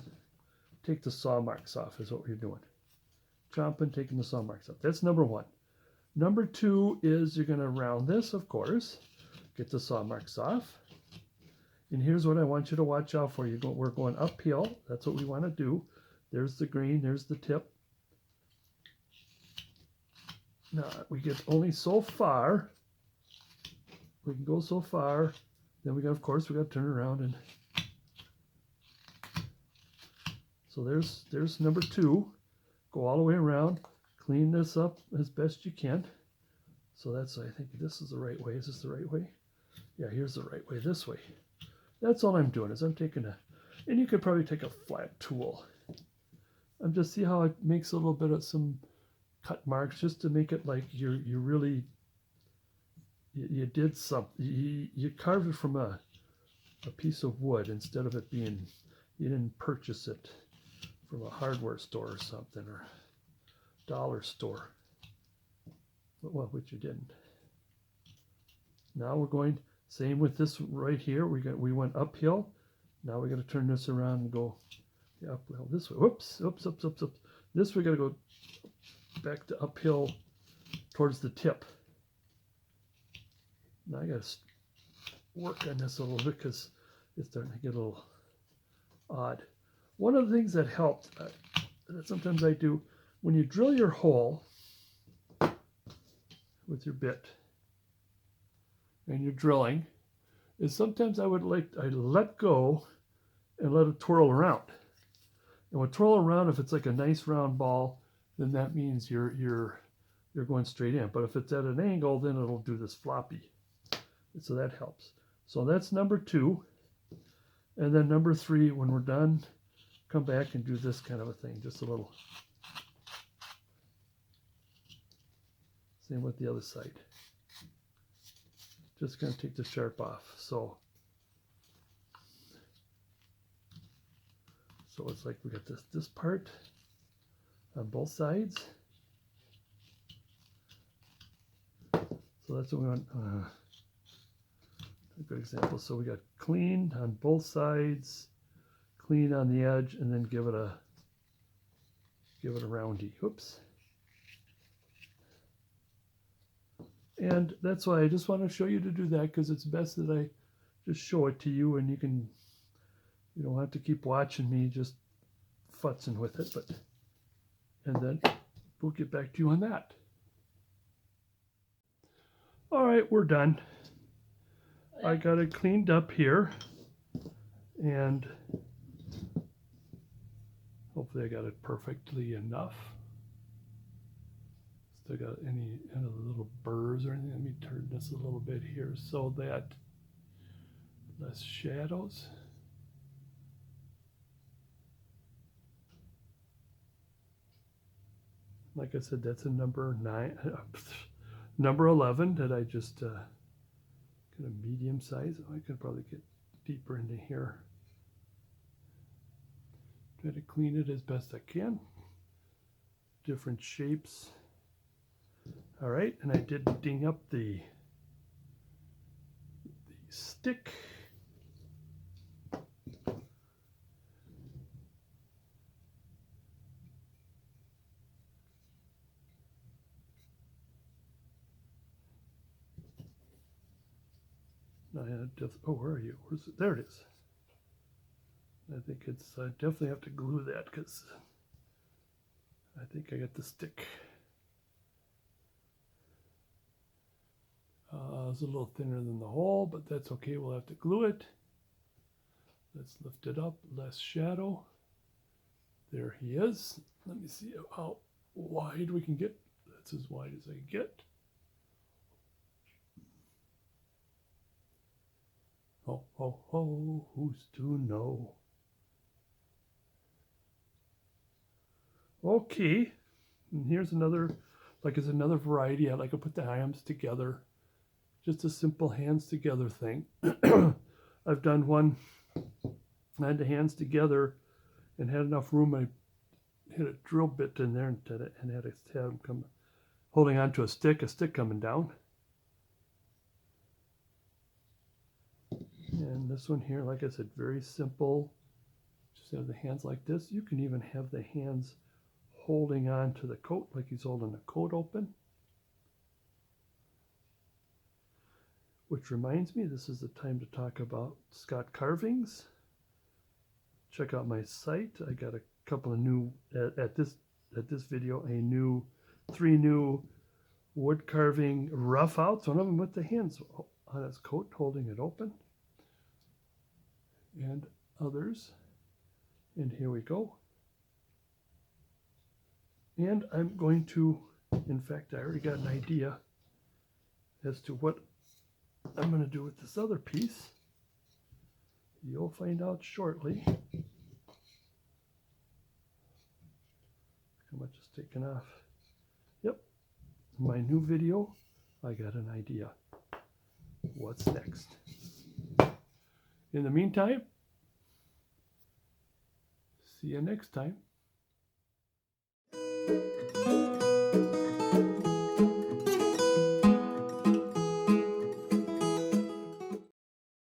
take the saw marks off is what you're doing. Chomping, taking the saw marks off. That's number 1. Number 2 is you're going to round this, of course. Get the saw marks off. And here's what I want you to watch out for. We're going uphill. That's what we want to do. There's the grain, there's the tip. Now, we get only so far. We can go so far. Then we got to turn around and. So there's number 2. Go all the way around. Clean this up as best you can. So I think this is the right way. Is this the right way? Yeah, here's the right way, this way. That's all I'm doing is I'm taking and you could probably take a flat tool. And just see how it makes a little bit of some cut marks, just to make it like you did something. You carved it from a piece of wood instead of it being, you didn't purchase it from a hardware store or something, or dollar store. Well, which you didn't. Now we're going, same with this right here. We went uphill. Now we got to turn this around and go uphill this way. Whoops, oops. This we got to go back to uphill towards the tip. Now I got to work on this a little bit because it's starting to get a little odd. One of the things that helped, that sometimes I do, when you drill your hole with your bit and you're drilling, is sometimes I let go and let it twirl around. And when twirl around, if it's like a nice round ball, then that means you're going straight in. But if it's at an angle, then it'll do this floppy. And so that helps. So that's number 2. And then number 3, when we're done, come back and do this kind of a thing, just a little. Same with the other side. Just going to take the sharp off. So it's like we got this part on both sides. So that's what we want. A good example. So we got clean on both sides, clean on the edge, and then give it a roundy. Oops. And that's why I just want to show you to do that, because it's best that I just show it to you, and you don't have to keep watching me just futzing with it. And then we'll get back to you on that. All right, we're done. I got it cleaned up here, and hopefully I got it perfectly enough. Still got any little burrs or anything. Let me turn this a little bit here so that less shadows. Like I said, that's a number 11 that I just got a medium size. I could probably get deeper into here. Try to clean it as best I can. Different shapes. All right, and I did ding up the stick. Oh, where are you? Where's it? There it is. I think it's, I definitely have to glue that because I think I got the stick. It's a little thinner than the hole, but that's okay. We'll have to glue it. Let's lift it up, less shadow. There he is. Let me see how wide we can get. That's as wide as I get. Ho, ho, ho, who's to know? Okay, and here's another, it's another variety. I like to put the hands together. Just a simple hands together thing. I've done one, I had the hands together and had enough room. I hit a drill bit in there and had them come holding onto a stick coming down. And this one here, like I said, very simple. Just have the hands like this. You can even have the hands holding on to the coat, like he's holding the coat open. Which reminds me, this is the time to talk about Scott carvings. Check out my site. I got a couple of new, at this video, 3 new wood carving rough outs. One of them with the hands on his coat holding it open. And others. And here we go. And I'm going to, in fact, I already got an idea as to what I'm going to do with this other piece. You'll find out shortly. How much is taken off? Yep. My new video, I got an idea. What's next? In the meantime, see you next time.